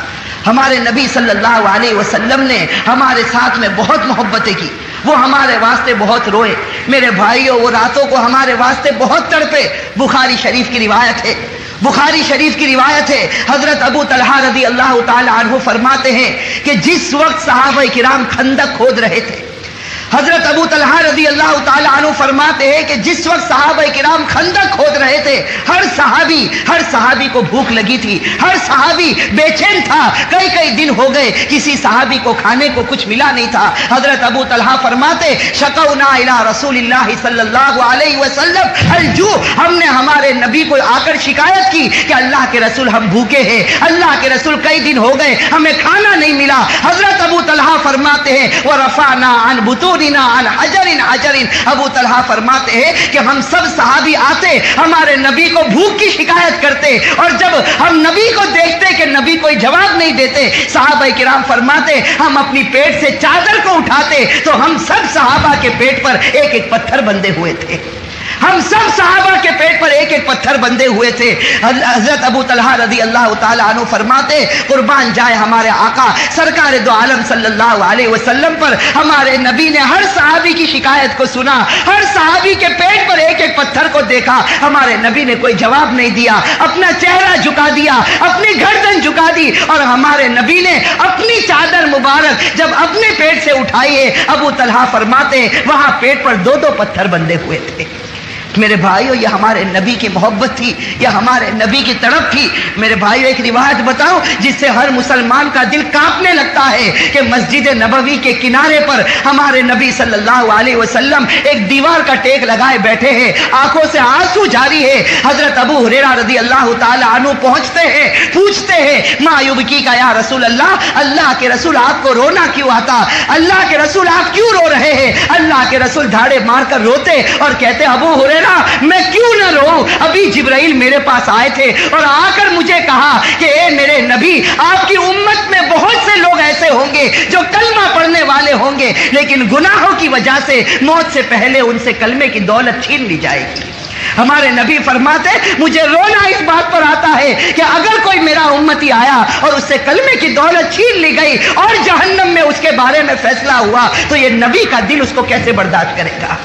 ہمارے نبی صلی اللہ علیہ وسلم نے ہمارے ساتھ میں بہت محبتیں کی، وہ ہمارے واسطے بہت روئے میرے بھائیو، وہ راتوں کو ہمارے واسطے بہت تڑپے۔ بخاری شریف کی روایت ہے، بخاری شریف کی روایت ہے، حضرت ابو طلحہ رضی اللہ تعالی عنہ فرماتے ہیں کہ جس وقت صحابہ کرام خندق کھود رہے تھے، حضرت ابو طلحہ رضی اللہ تعالی عنہ فرماتے ہیں کہ جس وقت صحابہ کرام خندق کھود رہے تھے ہر صحابی کو بھوک لگی تھی، ہر صحابی بے چین تھا، کئی دن ہو گئے کسی صحابی کو کھانے کو کچھ ملا نہیں تھا۔ حضرت ابو طلحہ فرماتے شکونا الی رسول اللہ صلی اللہ علیہ وسلم الجوع، ہم نے ہمارے نبی کو آ کر شکایت کی کہ اللہ کے رسول ہم بھوکے ہیں، اللہ کے رسول کئی دن ہو گئے ہمیں کھانا نہیں ملا۔ حضرت ابو طلحہ فرماتے ہیں ورفعنا عن بطون عن حجر، ابو طلحہ فرماتے ہیں کہ ہم سب صحابی آتے ہمارے نبی کو بھوک کی شکایت کرتے، اور جب ہم نبی کو دیکھتے کہ نبی کوئی جواب نہیں دیتے، صحابہ کرام فرماتے ہم اپنی پیٹ سے چادر کو اٹھاتے تو ہم سب صحابہ کے پیٹ پر ایک ایک پتھر بندھے ہوئے تھے، ہم سب صحابہ کے پیٹ پر ایک ایک پتھر بندھے ہوئے تھے۔ حضرت ابو طلحہ رضی اللہ تعالی عنہ فرماتے قربان جائے ہمارے آقا سرکار دو عالم صلی اللہ علیہ وسلم پر ہمارے نبی نے ہر صحابی کی شکایت کو سنا، ہر صحابی کے پیٹ پر ایک ایک پتھر کو دیکھا، ہمارے نبی نے کوئی جواب نہیں دیا، اپنا چہرہ جھکا دیا، اپنی گردن جھکا دی، اور ہمارے نبی نے اپنی چادر مبارک جب اپنے پیٹ سے اٹھائی ہے، ابو طلحہ فرماتے وہاں پیٹ پر دو پتھر بندھے ہوئے تھے۔ میرے بھائیو یہ ہمارے نبی کی محبت تھی، یہ ہمارے نبی کی تڑپ تھی۔ میرے بھائیو ایک روایت بتاؤ جس سے ہر مسلمان کا دل کانپنے لگتا ہے کہ مسجد نبوی کے کنارے پر ہمارے نبی صلی اللہ علیہ وسلم ایک دیوار کا ٹیک لگائے بیٹھے ہیں، آنکھوں سے آنسو جاری ہے۔ حضرت ابو ہریرہ رضی اللہ تعالی عنہ پہنچتے ہیں، پوچھتے ہیں ما یبکی کا یا رسول اللہ، اللہ کے رسول آپ کو رونا کیوں آتا؟ اللہ کے رسول آپ کیوں رو رہے ہیں؟ اللہ کے رسول دھاڑے مار کر روتے اور کہتے ابو ہریرہ میں کیوں نہ رو، ابھی جبرائیل میرے پاس آئے تھے اور آ کر مجھے کہا کہ اے میرے نبی آپ کی امت میں بہت سے لوگ ایسے ہوں گے جو کلمہ پڑھنے والے ہوں گے لیکن گناہوں کی وجہ سے موت سے پہلے ان سے کلمے کی دولت چھین لی جائے گی۔ ہمارے نبی فرماتے مجھے رونا اس بات پر آتا ہے کہ اگر کوئی میرا امتی آیا اور اس سے کلمے کی دولت چھین لی گئی اور جہنم میں اس کے بارے میں فیصلہ ہوا تو یہ نبی کا دل اس کو کیسے برداشت کرے گا؟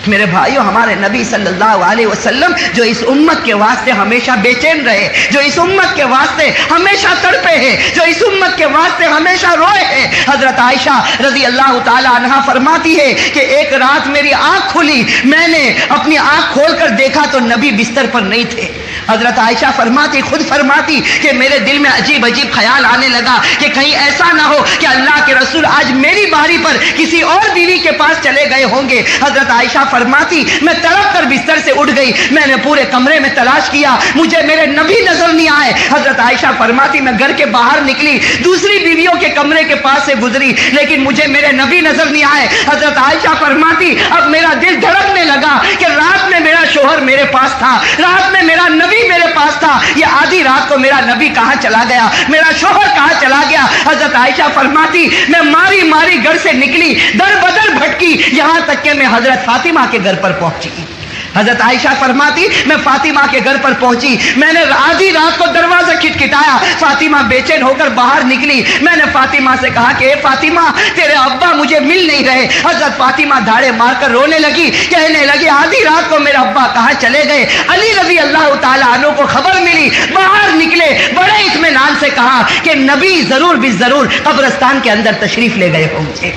میرے بھائیوں ہمارے نبی صلی اللہ علیہ وسلم جو اس امت کے واسطے ہمیشہ بے چین رہے، جو اس امت کے واسطے ہمیشہ تڑپے ہیں، جو اس امت کے واسطے ہمیشہ روئے ہیں، حضرت عائشہ رضی اللہ تعالی عنہا فرماتی ہے کہ ایک رات میری آنکھ کھلی، میں نے اپنی آنکھ کھول کر دیکھا تو نبی بستر پر نہیں تھے۔ حضرت عائشہ فرماتی، خود فرماتی کہ میرے دل میں عجیب عجیب خیال آنے لگا کہ کہیں ایسا نہ ہو کہ اللہ کے رسول آج میری باری پر کسی اور بیوی کے پاس چلے گئے ہوں گے۔ حضرت عائشہ فرماتی میں تڑپ کر بستر سے اٹھ گئی، میں نے پورے کمرے میں تلاش کیا، مجھے میرے نبی نظر نہیں آئے۔ حضرت عائشہ فرماتی میں گھر کے باہر نکلی، دوسری بیویوں کے کمرے کے پاس سے گزری، لیکن مجھے میرے نبی نظر نہیں آئے۔ حضرت عائشہ فرماتی اب میرا دل دھڑکنے لگا کہ رات میں میرا شوہر میرے پاس تھا، رات میں میرا نبی میرے پاس تھا، یہ آدھی رات کو میرا نبی کہاں چلا گیا، میرا شوہر کہاں چلا گیا۔ حضرت عائشہ فرماتی میں ماری ماری گھر سے نکلی، در بدر بھٹکی، یہاں تک کہ میں حضرت فاطمہ کے گھر پر پہنچی۔ حضرت عائشہ فرماتی میں فاطمہ کے گھر پر پہنچی، میں نے آدھی رات کو دروازہ کھٹکھٹایا، فاطمہ بے چین ہو کر باہر نکلی، میں نے فاطمہ سے کہا کہ اے فاطمہ تیرے ابا مجھے مل نہیں رہے۔ حضرت فاطمہ دھاڑے مار کر رونے لگی، کہنے لگی آدھی رات کو میرے ابا کہاں چلے گئے۔ علی رضی اللہ تعالیٰ عنہ کو خبر ملی، باہر نکلے، بڑے اطمینان سے کہا کہ نبی ضرور بھی ضرور قبرستان کے اندر تشریف لے گئے ہوں گے،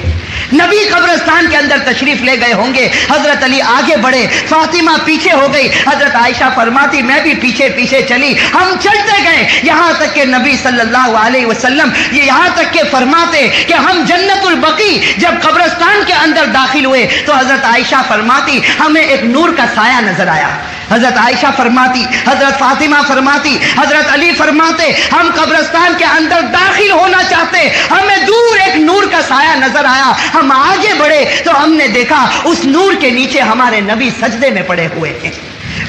نبی قبرستان کے اندر تشریف لے گئے ہوں گے۔ حضرت علی آگے بڑھے، فاطمہ پیچھے ہو گئی، حضرت عائشہ فرماتی میں بھی پیچھے پیچھے چلی، ہم چلتے گئے یہاں تک کہ نبی صلی اللہ علیہ وسلم یہ یہاں تک کہ فرماتے کہ ہم جنت البقیع جب قبرستان کے اندر داخل ہوئے تو حضرت عائشہ فرماتی ہمیں ایک نور کا سایہ نظر آیا۔ حضرت عائشہ فرماتی، حضرت فاطمہ فرماتی، حضرت علی فرماتے ہم قبرستان کے اندر داخل ہونا چاہتے، ہمیں دور ایک نور کا سایہ نظر آیا، ہم آگے بڑھے تو ہم نے دیکھا اس نور کے نیچے ہمارے نبی سجدے میں پڑے ہوئے ہیں،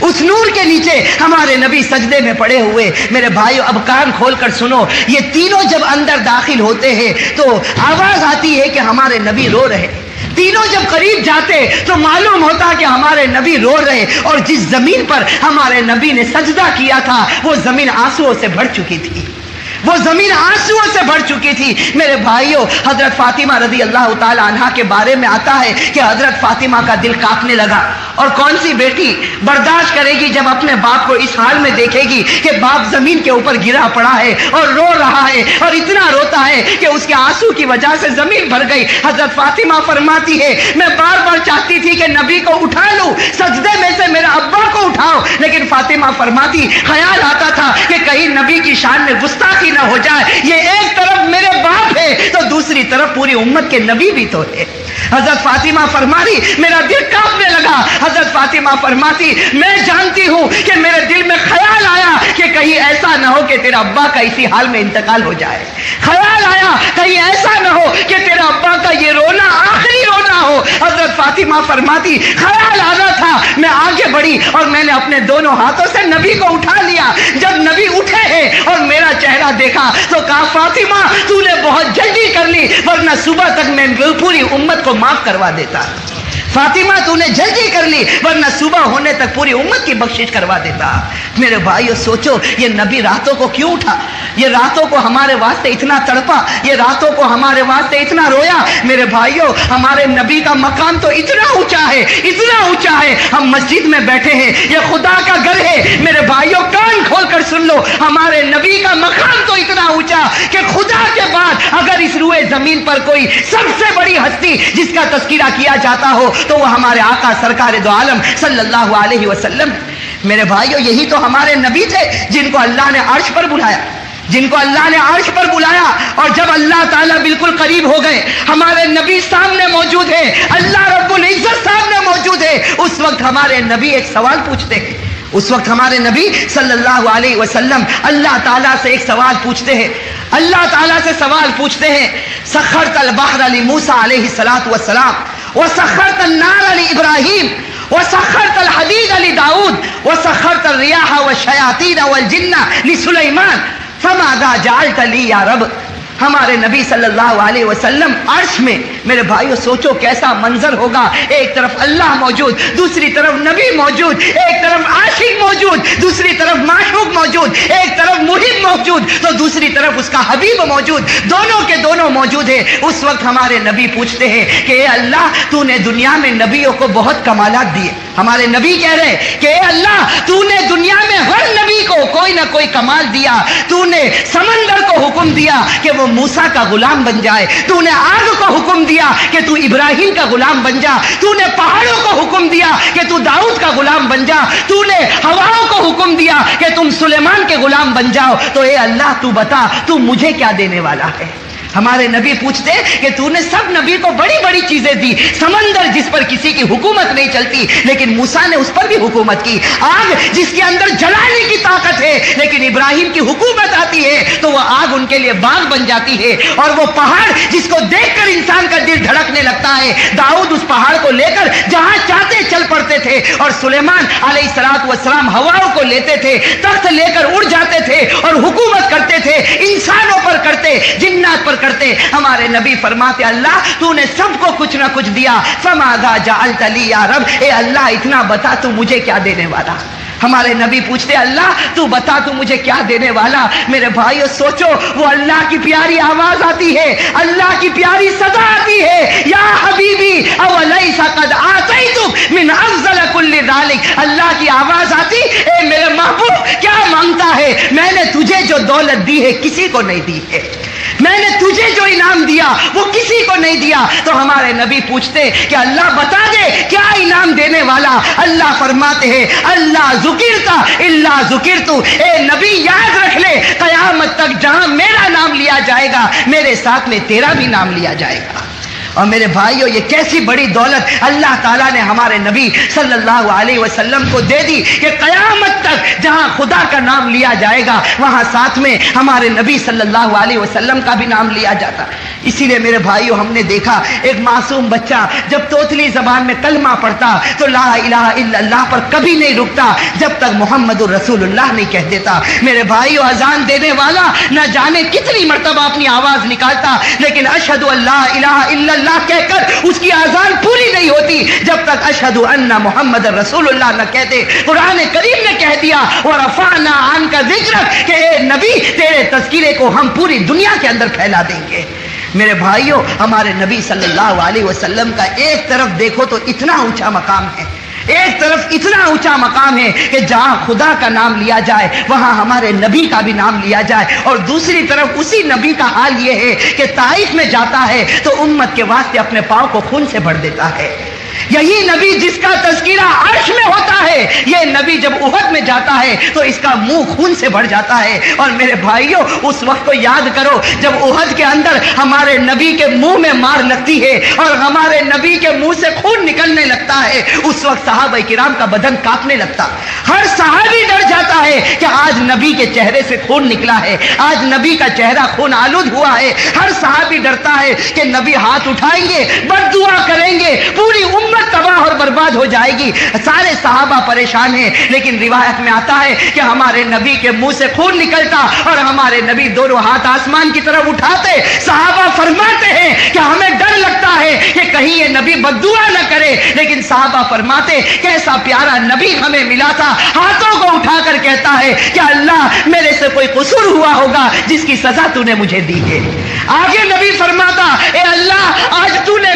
اس نور کے نیچے ہمارے نبی سجدے میں پڑے ہوئے۔ میرے بھائیو اب کان کھول کر سنو، یہ تینوں جب اندر داخل ہوتے ہیں تو آواز آتی ہے کہ ہمارے نبی رو رہے، تینوں جب قریب جاتے تو معلوم ہوتا کہ ہمارے نبی رو رہے، اور جس زمین پر ہمارے نبی نے سجدہ کیا تھا وہ زمین آنسوؤں سے بھر چکی تھی، وہ زمین آنسوؤں سے بھر چکی تھی۔ میرے بھائیوں حضرت فاطمہ رضی اللہ تعالی عنہا کے بارے میں آتا ہے کہ حضرت فاطمہ کا دل کانپنے لگا، اور کون سی بیٹی برداشت کرے گی جب اپنے باپ کو اس حال میں دیکھے گی کہ باپ زمین کے اوپر گرا پڑا ہے اور رو رہا ہے، اور اتنا روتا ہے کہ اس کے آنسو کی وجہ سے زمین بھر گئی۔ حضرت فاطمہ فرماتی ہے میں بار بار چاہتی تھی کہ نبی کو اٹھا لوں، سجدے میں سے میرے ابا کو اٹھاؤ، لیکن فاطمہ فرماتی خیال آتا تھا کہ کہیں نبی کی شان میں گستاخی نہ ہو جائے، یہ ایک طرف میرے باپ ہے تو دوسری طرف پوری امت کے نبی بھی تو ہے۔ حضرت فاطمہ فرماتی میرا دل کانپنے لگا، حضرت فاطمہ فرماتی میں جانتی ہوں کہ میرے دل میں خیال آیا کہ کہیں ایسا نہ ہو کہ تیرا ابا کا اسی حال میں انتقال ہو جائے، خیال آیا کہیں ایسا نہ ہو کہ تیرا ابا کا یہ رونا آخری رونا ہو۔ حضرت فاطمہ فرماتی خیال آ رہا تھا، میں آگے بڑھی اور میں نے اپنے دونوں ہاتھوں سے نبی کو اٹھا لیا۔ جب نبی اٹھے ہیں اور میرا چہرہ دیکھا تو کہا فاطمہ تو نے بہت جلدی کر لی، ورنہ صبح تک میں پوری امت کو معاف کروا دیتا۔ فاطمہ تو نے جلدی کر لی، ورنہ صبح ہونے تک پوری امت کی بخشش کروا دیتا۔ میرے بھائیو سوچو یہ نبی راتوں کو کیوں اٹھا، یہ راتوں کو ہمارے واسطے اتنا تڑپا، یہ راتوں کو ہمارے واسطے اتنا رویا۔ میرے بھائیو ہمارے نبی کا مقام تو اتنا اونچا ہے، اتنا اونچا ہے، ہم مسجد میں بیٹھے ہیں، یہ خدا کا گھر ہے۔ میرے بھائیو کان کھول کر سن لو، ہمارے نبی کا مقام تو اتنا اونچا کہ خدا کے بعد اگر اس روئے زمین پر کوئی سب سے بڑی ہستی جس کا تذکرہ کیا جاتا ہو تو وہ ہمارے آقا سرکار دو عالم صلی اللہ علیہ وسلم۔ میرے بھائیو یہی تو ہمارے نبی تھے جن کو اللہ نے عرش پر بلایا، جن کو اللہ نے عرش پر بلایا، اور جب اللہ تعالیٰ بالکل قریب ہو گئے، ہمارے نبی سامنے موجود ہے، اللہ رب العزت سامنے موجود ہے، اس وقت ہمارے نبی ایک سوال پوچھتے ہیں، اس وقت ہمارے نبی صلی اللہ علیہ وسلم اللہ تعالیٰ سے ایک سوال پوچھتے ہیں، اللہ تعالیٰ سے سوال پوچھتے ہیں سخرت البحر لموسیٰ علیہ السلام وسخرت النار لابراہیم وسخرت الحدید لداؤد وسخرت الریاح والشیاطین والجن لسلیمان فماذا جعلت لی یا رب۔ ہمارے نبی صلی اللہ علیہ وسلم عرش میں، میرے بھائیو سوچو کیسا منظر ہوگا، ایک طرف اللہ موجود، دوسری طرف نبی موجود، ایک طرف عاشق موجود، دوسری طرف معشوق موجود، ایک طرف محب موجود تو دوسری طرف اس کا حبیب موجود، دونوں کے دونوں موجود ہیں۔ اس وقت ہمارے نبی پوچھتے ہیں کہ اے اللہ تو نے دنیا میں نبیوں کو بہت کمالات دیے۔ ہمارے نبی کہہ رہے کہ اے اللہ تو نے دنیا میں ہر نبی کو کوئی نہ کوئی کمال دیا، تو نے سمندر کو حکم دیا کہ وہ موسیٰ کا غلام بن جائے، تو نے آگ کو حکم دیا کہ تو ابراہیم کا غلام بن جا، تو نے پہاڑوں کو حکم دیا کہ تو داؤد کا غلام بن جا، تو نے ہواؤں کو حکم دیا کہ تم سلیمان کے غلام بن جاؤ، تو اے اللہ تو بتا تو مجھے کیا دینے والا ہے؟ ہمارے نبی پوچھتے کہ تو نے سب نبی کو بڑی بڑی چیزیں دی، سمندر جس پر کسی کی حکومت نہیں چلتی لیکن موسیٰ نے اس پر بھی حکومت کی، آگ جس کے اندر جلانے کی طاقت ہے لیکن ابراہیم کی حکومت آتی ہے تو وہ آگ ان کے لیے باغ بن جاتی ہے، اور وہ پہاڑ جس کو دیکھ کر انسان کا دل دھڑکنے لگتا ہے، داؤد اس پہاڑ کو لے کر جہاں چاہتے چل پڑتے تھے، اور سلیمان علیہ السلام ہواؤں کو لیتے تھے، تخت لے کر اڑ جاتے تھے اور حکومت کرتے تھے، انسانوں پر کرتے، جنات پر کرتے۔ ہمارے نبی فرماتے اللہ تو نے سب کو کچھ نہ کچھ دیا، فماذا جعلت لی یا رب، اے اللہ اتنا بتا تو مجھے کیا دینے والا؟ ہمارے نبی پوچھتے اللہ تو بتا تو مجھے کیا دینے والا؟ میرے بھائیو سوچو وہ اللہ کی پیاری آواز آتی ہے، اللہ کی پیاری صدا آتی ہے، یا حبیبی اولیس قد آتیتک من افضل کل ذالک، اللہ کی آواز آتی اے میرے محبوب کیا مانگتا ہے؟ میں نے تجھے جو دولت دی ہے کسی کو نہیں دی ہے، میں نے تجھے جو انعام دیا وہ کسی کو نہیں دیا۔ تو ہمارے نبی پوچھتے کہ اللہ بتا دے کیا انعام دینے والا؟ اللہ فرماتے ہیں اللہ ذکرتا الا ذکرتو، اے نبی یاد رکھ لے قیامت تک جہاں میرا نام لیا جائے گا میرے ساتھ میں تیرا بھی نام لیا جائے گا۔ اور میرے بھائیو یہ کیسی بڑی دولت اللہ تعالیٰ نے ہمارے نبی صلی اللہ علیہ وسلم کو دے دی کہ قیامت تک جہاں خدا کا نام لیا جائے گا وہاں ساتھ میں ہمارے نبی صلی اللہ علیہ وسلم کا بھی نام لیا جاتا۔ اسی لیے میرے بھائیو ہم نے دیکھا ایک معصوم بچہ جب توتلی زبان میں کلمہ پڑھتا تو لا الہ الا اللہ پر کبھی نہیں رکتا جب تک محمد الرسول اللہ نہیں کہہ دیتا۔ میرے بھائیو اذان دینے والا نہ جانے کتنی مرتبہ اپنی آواز نکالتا لیکن اشہد ان لا الہ الا اللہ کہہ کر اس کی آذان پوری نہیں ہوتی جب تک اشہد ان محمد رسول اللہ نہ کہتے۔ قرآن کریم نے کہہ دیا ورفعنا عنک ذکرک کہ اے نبی تیرے تذکرے کو ہم پوری دنیا کے اندر پھیلا دیں گے۔ میرے بھائیوں ہمارے نبی صلی اللہ علیہ وسلم کا ایک طرف دیکھو تو اتنا اونچا مقام ہے، ایک طرف اتنا اونچا مقام ہے کہ جہاں خدا کا نام لیا جائے وہاں ہمارے نبی کا بھی نام لیا جائے، اور دوسری طرف اسی نبی کا حال یہ ہے کہ طائف میں جاتا ہے تو امت کے واسطے اپنے پاؤں کو خون سے بھر دیتا ہے۔ یہی نبی جس کا تذکرہ عرش میں ہوتا ہے یہ نبی جب احد میں جاتا ہے تو اس کا منہ خون سے بھر جاتا ہے۔ اور میرے بھائیوں اس وقت کو یاد کرو جب احد کے اندر ہمارے نبی کے منہ میں مار لگتی ہے اور ہمارے نبی کے منہ سے خون نکلنے لگتا ہے، اس وقت صحابہ کرام کا بدن کانپنے لگتا، ہر صحابی ڈر جاتا ہے کہ آج نبی کے چہرے سے خون نکلا ہے، آج نبی کا چہرہ خون آلود ہوا ہے۔ ہر صحابی ڈرتا ہے کہ نبی ہاتھ اٹھائیں گے بد دعا کریں گے پوری امت تباہ اور برباد ہو جائے گی۔ سارے صحابہ پریشان ہیں لیکن روایت میں آتا ہے کہ ہمارے نبی کے منہ سے خون نکلتا اور ہمارے نبی دونوں ہاتھ آسمان کی طرف اٹھاتے، صحابہ فرماتے ہیں کہ ہمیں ڈر لگتا ہے کہ کہیں یہ نبی بد دعا نہ کرے، لیکن صحابہ فرماتے کیسا پیارا نبی ہمیں ملا تھا، ہاتھوں کو اٹھا کر کہتا ہے کہ اللہ میرے سے کوئی قصور ہوا ہوگا جس کی سزا تو نے مجھے دی ہے۔ آگے نبی فرماتا اے اللہ آج تو نے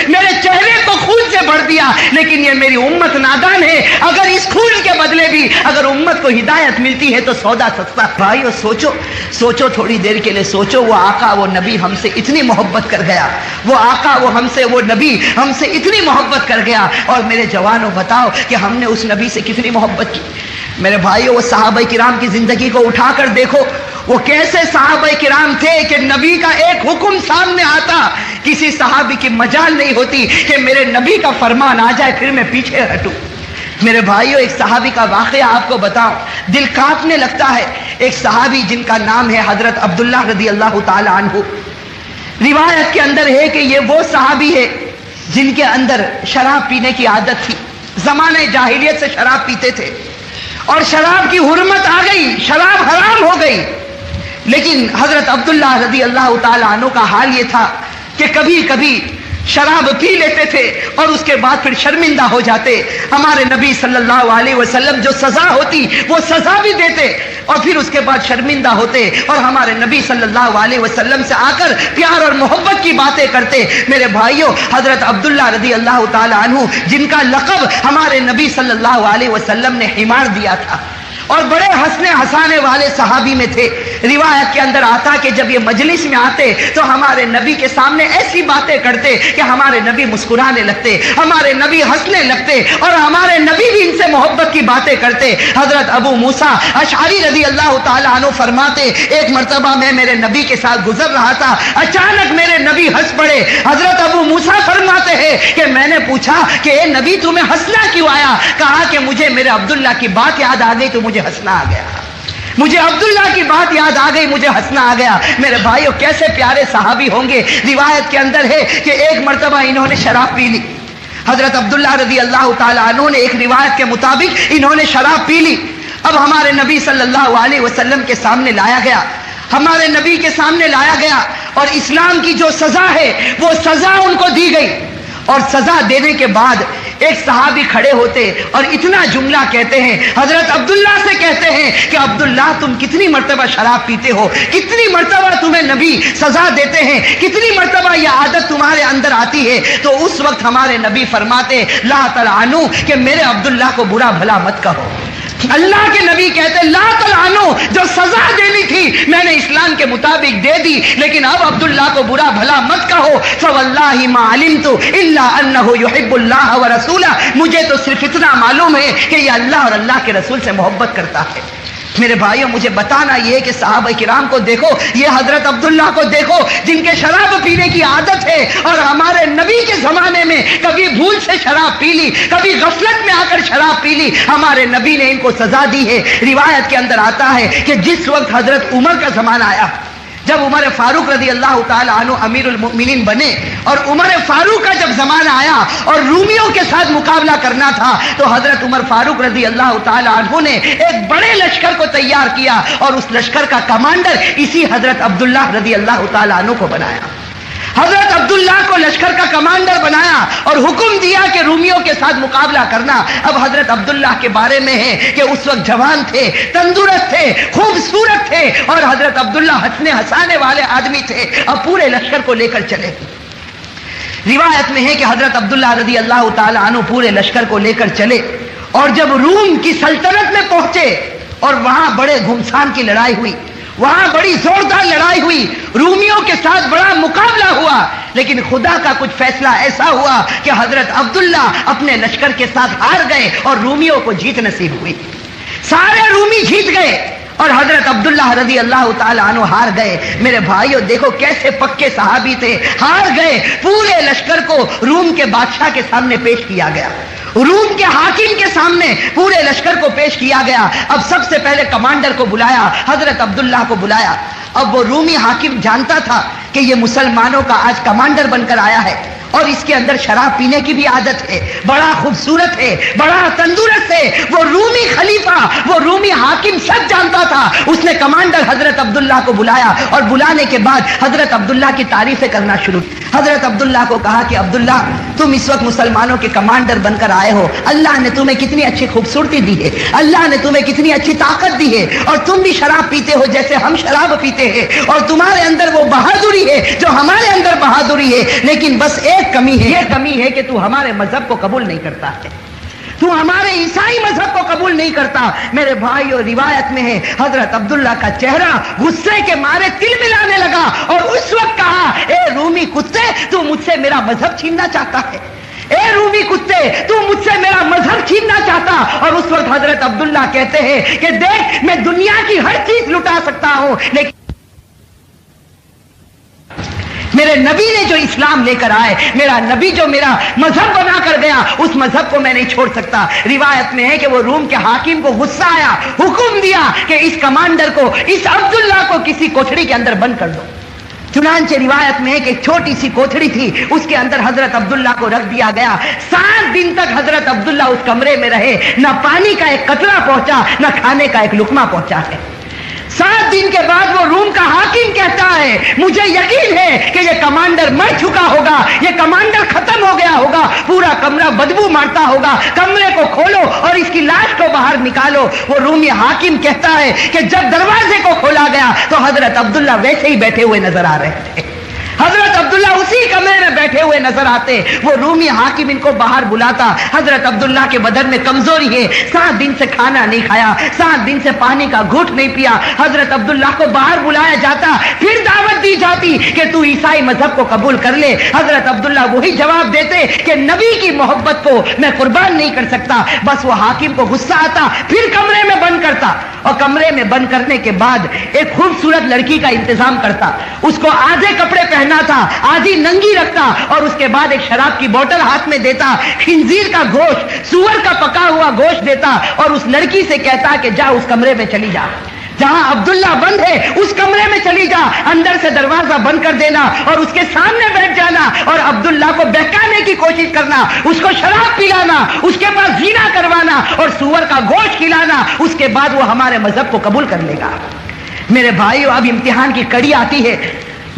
میرے چہرے کو خون سے بھر دیا لیکن یہ میری امت نادان ہے، اگر اس خون کے بدلے بھی اگر امت کو ہدایت ملتی ہے تو سودا سستا۔ بھائیو سوچو تھوڑی دیر کے لیے سوچو، وہ آقا وہ نبی ہم سے اتنی محبت کر گیا، وہ آقا وہ نبی ہم سے اتنی محبت کر گیا، اور میرے جوانوں بتاؤ کہ ہم نے اس نبی سے کتنی محبت کی۔ میرے بھائیو وہ صحابہ کرام کی زندگی کو اٹھا کر دیکھو، وہ کیسے صحابہ کرام تھے کہ نبی کا ایک حکم سامنے آتا کسی صحابی کی مجال نہیں ہوتی کہ میرے نبی کا فرمان آ جائے پھر میں پیچھے ہٹوں۔ میرے بھائیو ایک صحابی کا واقعہ آپ کو بتاؤں دل کانپنے لگتا ہے۔ ایک صحابی جن کا نام ہے حضرت عبداللہ رضی اللہ تعالی عنہ، روایت کے اندر ہے کہ یہ وہ صحابی ہے جن کے اندر شراب پینے کی عادت تھی، زمانہ جاہلیت سے شراب پیتے تھے اور شراب کی حرمت آ گئی، شراب حرام ہو گئی، لیکن حضرت عبداللہ رضی اللہ تعالی عنہ کا حال یہ تھا کہ کبھی کبھی شراب پی لیتے تھے اور اس کے بعد پھر شرمندہ ہو جاتے. ہمارے نبی صلی اللہ علیہ وسلم جو سزا ہوتی وہ سزا بھی دیتے اور پھر اس کے بعد شرمندہ ہوتے اور ہمارے نبی صلی اللہ علیہ وسلم سے آ کر پیار اور محبت کی باتیں کرتے. میرے بھائیوں، حضرت عبداللہ رضی اللہ تعالی عنہ جن کا لقب ہمارے نبی صلی اللہ علیہ وسلم نے حمار دیا تھا اور بڑے ہنسنے ہنسانے والے صحابی میں تھے. روایت کے اندر آتا کہ جب یہ مجلس میں آتے تو ہمارے نبی کے سامنے ایسی باتیں کرتے کہ ہمارے نبی مسکرانے لگتے، ہمارے نبی ہنسنے لگتے اور ہمارے نبی بھی ان سے محبت کی باتیں کرتے. حضرت ابو موسیٰ اشعری رضی اللہ تعالیٰ عنہ فرماتے ایک مرتبہ میں میرے نبی کے ساتھ گزر رہا تھا، اچانک میرے نبی ہنس پڑے. حضرت ابو موسیٰ فرماتے ہیں کہ میں نے پوچھا کہ اے نبی تمہیں ہنسنا کیوں آیا؟ کہا کہ مجھے میرے عبداللہ کی بات یاد آ گئی تو مجھے ہنسنا آ گیا. مجھے عبداللہ کی بات یاد آ گئی، مجھے ہنسنا آ گیا. میرے بھائیوں کیسے پیارے صحابی ہوں گے. روایت کے اندر ہے کہ ایک مرتبہ انہوں نے شراب پی لی. حضرت عبداللہ رضی اللہ تعالی عنہ نے ایک روایت کے مطابق انہوں نے شراب پی لی. اب ہمارے نبی صلی اللہ علیہ وسلم کے سامنے لایا گیا، ہمارے نبی کے سامنے لایا گیا اور اسلام کی جو سزا ہے وہ سزا ان کو دی گئی. اور سزا دینے کے بعد ایک صحابی کھڑے ہوتے اور اتنا جملہ کہتے ہیں، حضرت عبداللہ سے کہتے ہیں کہ عبداللہ تم کتنی مرتبہ شراب پیتے ہو، کتنی مرتبہ تمہیں نبی سزا دیتے ہیں، کتنی مرتبہ یہ عادت تمہارے اندر آتی ہے؟ تو اس وقت ہمارے نبی فرماتے لا تلعنوا کہ میرے عبداللہ کو برا بھلا مت کہو. اللہ کے نبی کہتے لا تلعنوا، جو سزا دینی تھی میں نے اسلام کے مطابق دے دی، لیکن اب عبداللہ کو برا بھلا مت کہو. فواللہ ما علمت الا انہ یحب اللہ ورسولہ، مجھے تو صرف اتنا معلوم ہے کہ یہ اللہ اور اللہ کے رسول سے محبت کرتا ہے. میرے بھائیوں مجھے بتانا یہ کہ صحابہ کرام کو دیکھو، یہ حضرت عبداللہ کو دیکھو جن کے شراب پینے کی عادت ہے اور ہمارے نبی کے زمانے میں کبھی بھول سے شراب پی لی، کبھی غفلت میں آ کر شراب پی لی. ہمارے نبی نے ان کو سزا دی ہے. روایت کے اندر آتا ہے کہ جس وقت حضرت عمر کا زمانہ آیا، جب عمر فاروق رضی اللہ تعالی عنہ امیر المؤمنین بنے اور عمر فاروق کا جب زمانہ آیا اور رومیوں کے ساتھ مقابلہ کرنا تھا تو حضرت عمر فاروق رضی اللہ تعالی عنہ نے ایک بڑے لشکر کو تیار کیا اور اس لشکر کا کمانڈر اسی حضرت عبداللہ رضی اللہ تعالی عنہ کو بنایا. حضرت عبداللہ کو لشکر کا کمانڈر بنایا اور حکم دیا کہ رومیوں کے ساتھ مقابلہ کرنا. اب حضرت عبداللہ کے بارے میں ہے کہ اس وقت جوان تھے، تندرست تھے، خوبصورت تھے اور حضرت عبداللہ ہنسنے ہنسانے والے آدمی تھے. اب پورے لشکر کو لے کر چلے. روایت میں ہے کہ حضرت عبداللہ رضی اللہ تعالی عنہ پورے لشکر کو لے کر چلے اور جب روم کی سلطنت میں پہنچے اور وہاں بڑے گھمسان کی لڑائی ہوئی، وہاں بڑی زوردار لڑائی ہوئی، رومیوں کے ساتھ بڑا مقابلہ ہوا، لیکن خدا کا کچھ فیصلہ ایسا ہوا کہ حضرت عبداللہ اپنے لشکر کے ساتھ ہار گئے اور رومیوں کو جیت نصیب ہوئی. سارے رومی جیت گئے اور حضرت عبداللہ رضی اللہ تعالی عنہ ہار گئے. میرے بھائیوں دیکھو کیسے پکے صحابی تھے، ہار گئے. پورے لشکر کو روم کے بادشاہ کے سامنے پیش کیا گیا، روم کے حاکم کے سامنے پورے لشکر کو پیش کیا گیا. اب سب سے پہلے کمانڈر کو بلایا، حضرت عبداللہ کو بلایا. اب وہ رومی حاکم جانتا تھا کہ یہ مسلمانوں کا آج کمانڈر بن کر آیا ہے اور اس کے اندر شراب پینے کی بھی عادت ہے، بڑا خوبصورت ہے، بڑا تندرست ہے. وہ رومی خلیفہ، وہ رومی حاکم سب جانتا تھا. اس نے کمانڈر حضرت عبداللہ کو بلایا اور بلانے کے بعد حضرت عبداللہ کی تعریفیں کرنا شروع. حضرت عبداللہ کو کہا کہ عبداللہ تم اس وقت مسلمانوں کے کمانڈر بن کر آئے ہو، اللہ نے تمہیں کتنی اچھی خوبصورتی دی ہے، اللہ نے تمہیں کتنی اچھی طاقت دی ہے اور تم بھی شراب پیتے ہو جیسے ہم شراب پیتے ہیں اور تمہارے اندر وہ بہادری ہے جو ہمارے اندر بہادری ہے، لیکن بس ایک کمی ہے، یہ کمی ہے کہ تو ہمارے مذہب کو قبول نہیں کرتا ہے، تو ہمارے عیسائی مذہب کو قبول نہیں کرتا. میرے بھائیو روایت میں ہے حضرت عبداللہ کا چہرہ غصے کے مارے تل ملانے لگا اور اس وقت کہا اے رومی کتے تو مجھ سے میرا مذہب چھیننا چاہتا ہے، اے رومی کتے تو مجھ سے میرا مذہب چھیننا چاہتا. اور اس وقت حضرت عبداللہ کہتے ہیں کہ دیکھ میں دنیا کی ہر چیز لٹا سکتا ہوں لیکن میرے نبی نے جو اسلام لے کر آئے، میرا نبی جو میرا مذہب بنا کر گیا اس مذہب کو میں نہیں چھوڑ سکتا. روایت میں ہے کہ وہ روم کے حاکم کو غصہ آیا، حکم دیا کہ اس کمانڈر کو، اس عبداللہ کو کسی کوٹھڑی کے اندر بند کر دو. چنانچہ روایت میں ہے کہ ایک چھوٹی سی کوٹھڑی تھی، اس کے اندر حضرت عبداللہ کو رکھ دیا گیا. 7 دن تک حضرت عبداللہ اس کمرے میں رہے، نہ پانی کا ایک قطرہ پہنچا، نہ کھانے کا ایک لقمہ پہنچا ہے. 7 دن کے بعد وہ روم کا کہتا ہے مجھے یقین ہے کہ یہ کمانڈر مر چکا ہوگا, یہ کمانڈر ختم ہو گیا ہوگا, پورا کمرہ بدبو مارتا ہوگا, کمرے کو کھولو اور اس کی لاش کو باہر نکالو. وہ رومی حاکم کہتا ہے کہ جب دروازے کو کھولا گیا تو حضرت عبداللہ ویسے ہی بیٹھے ہوئے نظر آ رہے تھے. حضرت عبداللہ اسی کمرے میں بیٹھے ہوئے نظر آتے. وہ رومی حاکم ان کو باہر بلاتا. حضرت عبداللہ کے بدن میں کمزوری ہے, 7 دن سے کھانا نہیں کھایا, 7 دن سے پانی کا گھونٹ نہیں پیا. حضرت عبداللہ کو باہر بلایا جاتا, پھر دعوت دی جاتی کہ تو عیسائی مذہب کو قبول کر لے. حضرت عبداللہ وہی جواب دیتے کہ نبی کی محبت کو میں قربان نہیں کر سکتا. بس وہ حاکم کو غصہ آتا, پھر کمرے میں بند کرتا, اور کمرے میں بند کرنے کے بعد ایک خوبصورت لڑکی کا انتظام کرتا. اس کو آدھے کپڑے پہنا تھا, آدھی ننگی رکھتا, اور اس کے بعد ایک شراب کی بوتل ہاتھ میں دیتا, خنزیر کا گوشت, سور کا پکا ہوا گوشت دیتا, اور اس لڑکی سے کہتا کہ جا اس کمرے میں چلی جا, جہاں عبداللہ بند ہے اس کمرے میں چلی جا, اندر سے دروازہ بند کر دینا اور اس کے سامنے بیٹھ جانا, اور عبداللہ کو بہکانے کی کوشش کرنا, اس کو شراب پلانا, اس کے پاس زنا کروانا اور سور کا گوشت کھلانا. اس کے بعد وہ ہمارے مذہب کو قبول کر لے گا. میرے بھائیو, اب امتحان کی کڑی آتی ہے.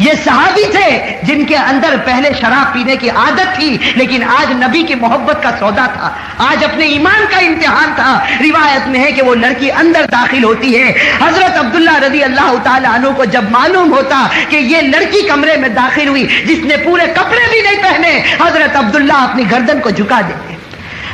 یہ صحابی تھے جن کے اندر پہلے شراب پینے کی عادت تھی, لیکن آج نبی کی محبت کا سودا تھا, آج اپنے ایمان کا امتحان تھا. روایت میں ہے کہ وہ لڑکی اندر داخل ہوتی ہے. حضرت عبداللہ رضی اللہ تعالی عنہ کو جب معلوم ہوتا کہ یہ لڑکی کمرے میں داخل ہوئی جس نے پورے کپڑے بھی نہیں پہنے, حضرت عبداللہ اپنی گردن کو جھکا دیتے.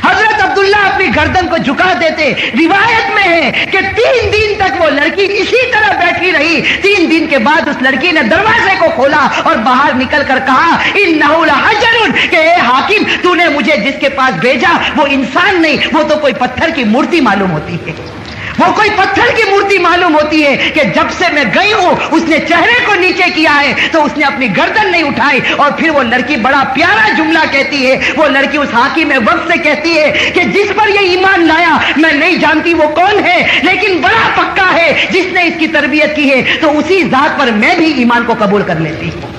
حضرت عبداللہ اپنی گردن کو جھکا دیتے. روایت میں ہے کہ 3 دن تک وہ لڑکی اسی طرح بیٹھی رہی. 3 دن کے بعد اس لڑکی نے دروازے کو کھولا اور باہر نکل کر کہا انہ لحجر, کہ اے حاکم تو نے مجھے جس کے پاس بھیجا وہ انسان نہیں, وہ تو کوئی پتھر کی مورتی معلوم ہوتی ہے, وہ کوئی پتھر کی مورتی معلوم ہوتی ہے کہ جب سے میں گئی ہوں اس نے چہرے کو نیچے کیا ہے تو اس نے اپنی گردن نہیں اٹھائی. اور پھر وہ لڑکی بڑا پیارا جملہ کہتی ہے. وہ لڑکی اس حاکم وقت سے کہتی ہے کہ جس پر یہ ایمان لایا میں نہیں جانتی وہ کون ہے, لیکن بڑا پکا ہے جس نے اس کی تربیت کی ہے, تو اسی ذات پر میں بھی ایمان کو قبول کر لیتی ہوں.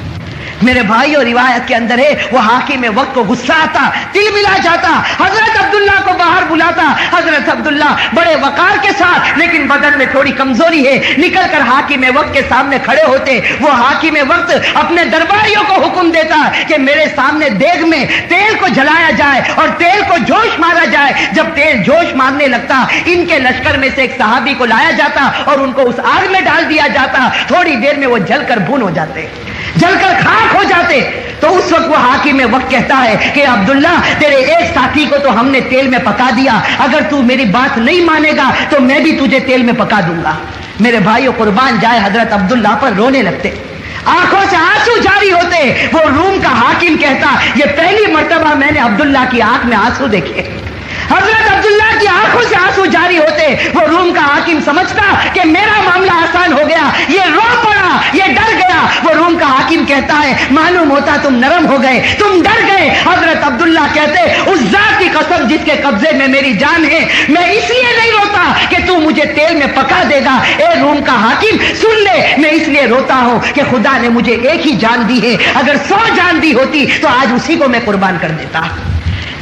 میرے بھائیو, روایت کے اندر ہے وہ حاکم وقت کو غصہ آتا, دل ملا جاتا, حضرت عبداللہ کو باہر بلاتا. حضرت عبداللہ بڑے وقار کے ساتھ لیکن بدن میں تھوڑی کمزوری ہے نکل کر حاکم وقت کے سامنے کھڑے ہوتے. وہ حاکم وقت اپنے درباریوں کو حکم دیتا کہ میرے سامنے دیگ میں تیل کو جلایا جائے اور تیل کو جوش مارا جائے. جب تیل جوش مارنے لگتا ان کے لشکر میں سے ایک صحابی کو لایا جاتا اور ان کو اس آگ میں ڈال دیا جاتا. تھوڑی دیر میں وہ جل کر بھون ہو جاتے, جل کر خاک ہو جاتے. تو اس وقت وہ حاکم وقت کہتا ہے کہ عبداللہ تیرے ایک ساتھی کو تو ہم نے تیل میں پکا دیا, اگر تو میری بات نہیں مانے گا تو میں بھی تجھے تیل میں پکا دوں گا. میرے بھائیو, قربان جائے حضرت عبداللہ پر رونے لگتے, آنکھوں سے آنسو جاری ہوتے. وہ روم کا حاکم کہتا یہ پہلی مرتبہ میں نے عبداللہ کی آنکھ میں آنسو دیکھے. حضرت عبداللہ کی آنکھوں سے آنسو جاری ہوتے. وہ روم کا حاکم سمجھتا کہ میرا معاملہ آسان ہو گیا, یہ رو پڑا, یہ ڈر گیا. وہ روم کا حاکم کہتا ہے معلوم ہوتا تم نرم ہو گئے, تم ڈر گئے. حضرت عبداللہ کہتے اس ذات کی قسم جس کے قبضے میں میری جان ہے میں اس لیے نہیں روتا کہ تو مجھے تیل میں پکا دے گا. اے روم کا حاکم سن لے, میں اس لیے روتا ہوں کہ خدا نے مجھے ایک ہی جان دی ہے, اگر 100 جان دی ہوتی تو آج اسی کو میں قربان کر دیتا.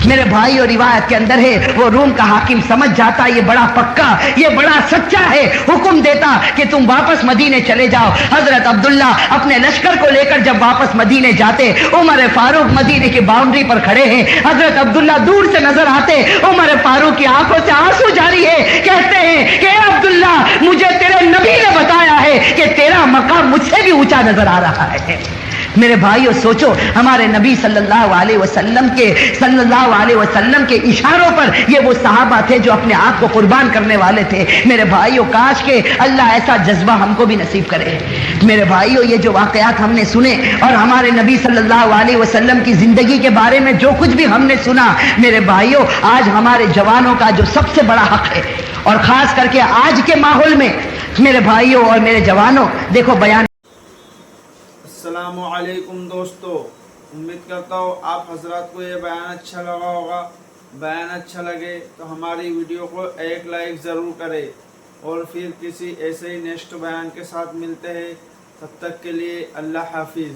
میرے بھائی, اور روایت کے اندر ہے وہ روم کا حاکم سمجھ جاتا یہ بڑا پکا, یہ بڑا سچا ہے, حکم دیتا کہ تم واپس مدینے چلے جاؤ. حضرت عبداللہ اپنے لشکر کو لے کر جب واپس مدینے جاتے, عمر فاروق مدینے کی باؤنڈری پر کھڑے ہیں. حضرت عبداللہ دور سے نظر آتے, عمر فاروق کی آنکھوں سے آنسو جاری ہے. کہتے ہیں کہ اے عبداللہ مجھے تیرے نبی نے بتایا ہے کہ تیرا مقام مجھ سے بھی اونچا نظر آ رہا ہے. میرے بھائیو سوچو, ہمارے نبی صلی اللہ علیہ وسلم کے اشاروں پر یہ وہ صحابہ تھے جو اپنے آپ کو قربان کرنے والے تھے. میرے بھائیو کاش کہ اللہ ایسا جذبہ ہم کو بھی نصیب کرے. میرے بھائیو یہ جو واقعات ہم نے سنے اور ہمارے نبی صلی اللہ علیہ وسلم کی زندگی کے بارے میں جو کچھ بھی ہم نے سنا, میرے بھائیو آج ہمارے جوانوں کا جو سب سے بڑا حق ہے, اور خاص کر کے آج کے ماحول میں میرے بھائیو اور میرے جوانوں, دیکھو بیان. السلام علیکم دوستو, امید کرتا ہوں آپ حضرات کو یہ بیان اچھا لگا ہوگا. بیان اچھا لگے تو ہماری ویڈیو کو ایک لائک ضرور کرے, اور پھر کسی ایسے ہی نیکسٹ بیان کے ساتھ ملتے ہیں. تب تک کے لیے اللہ حافظ.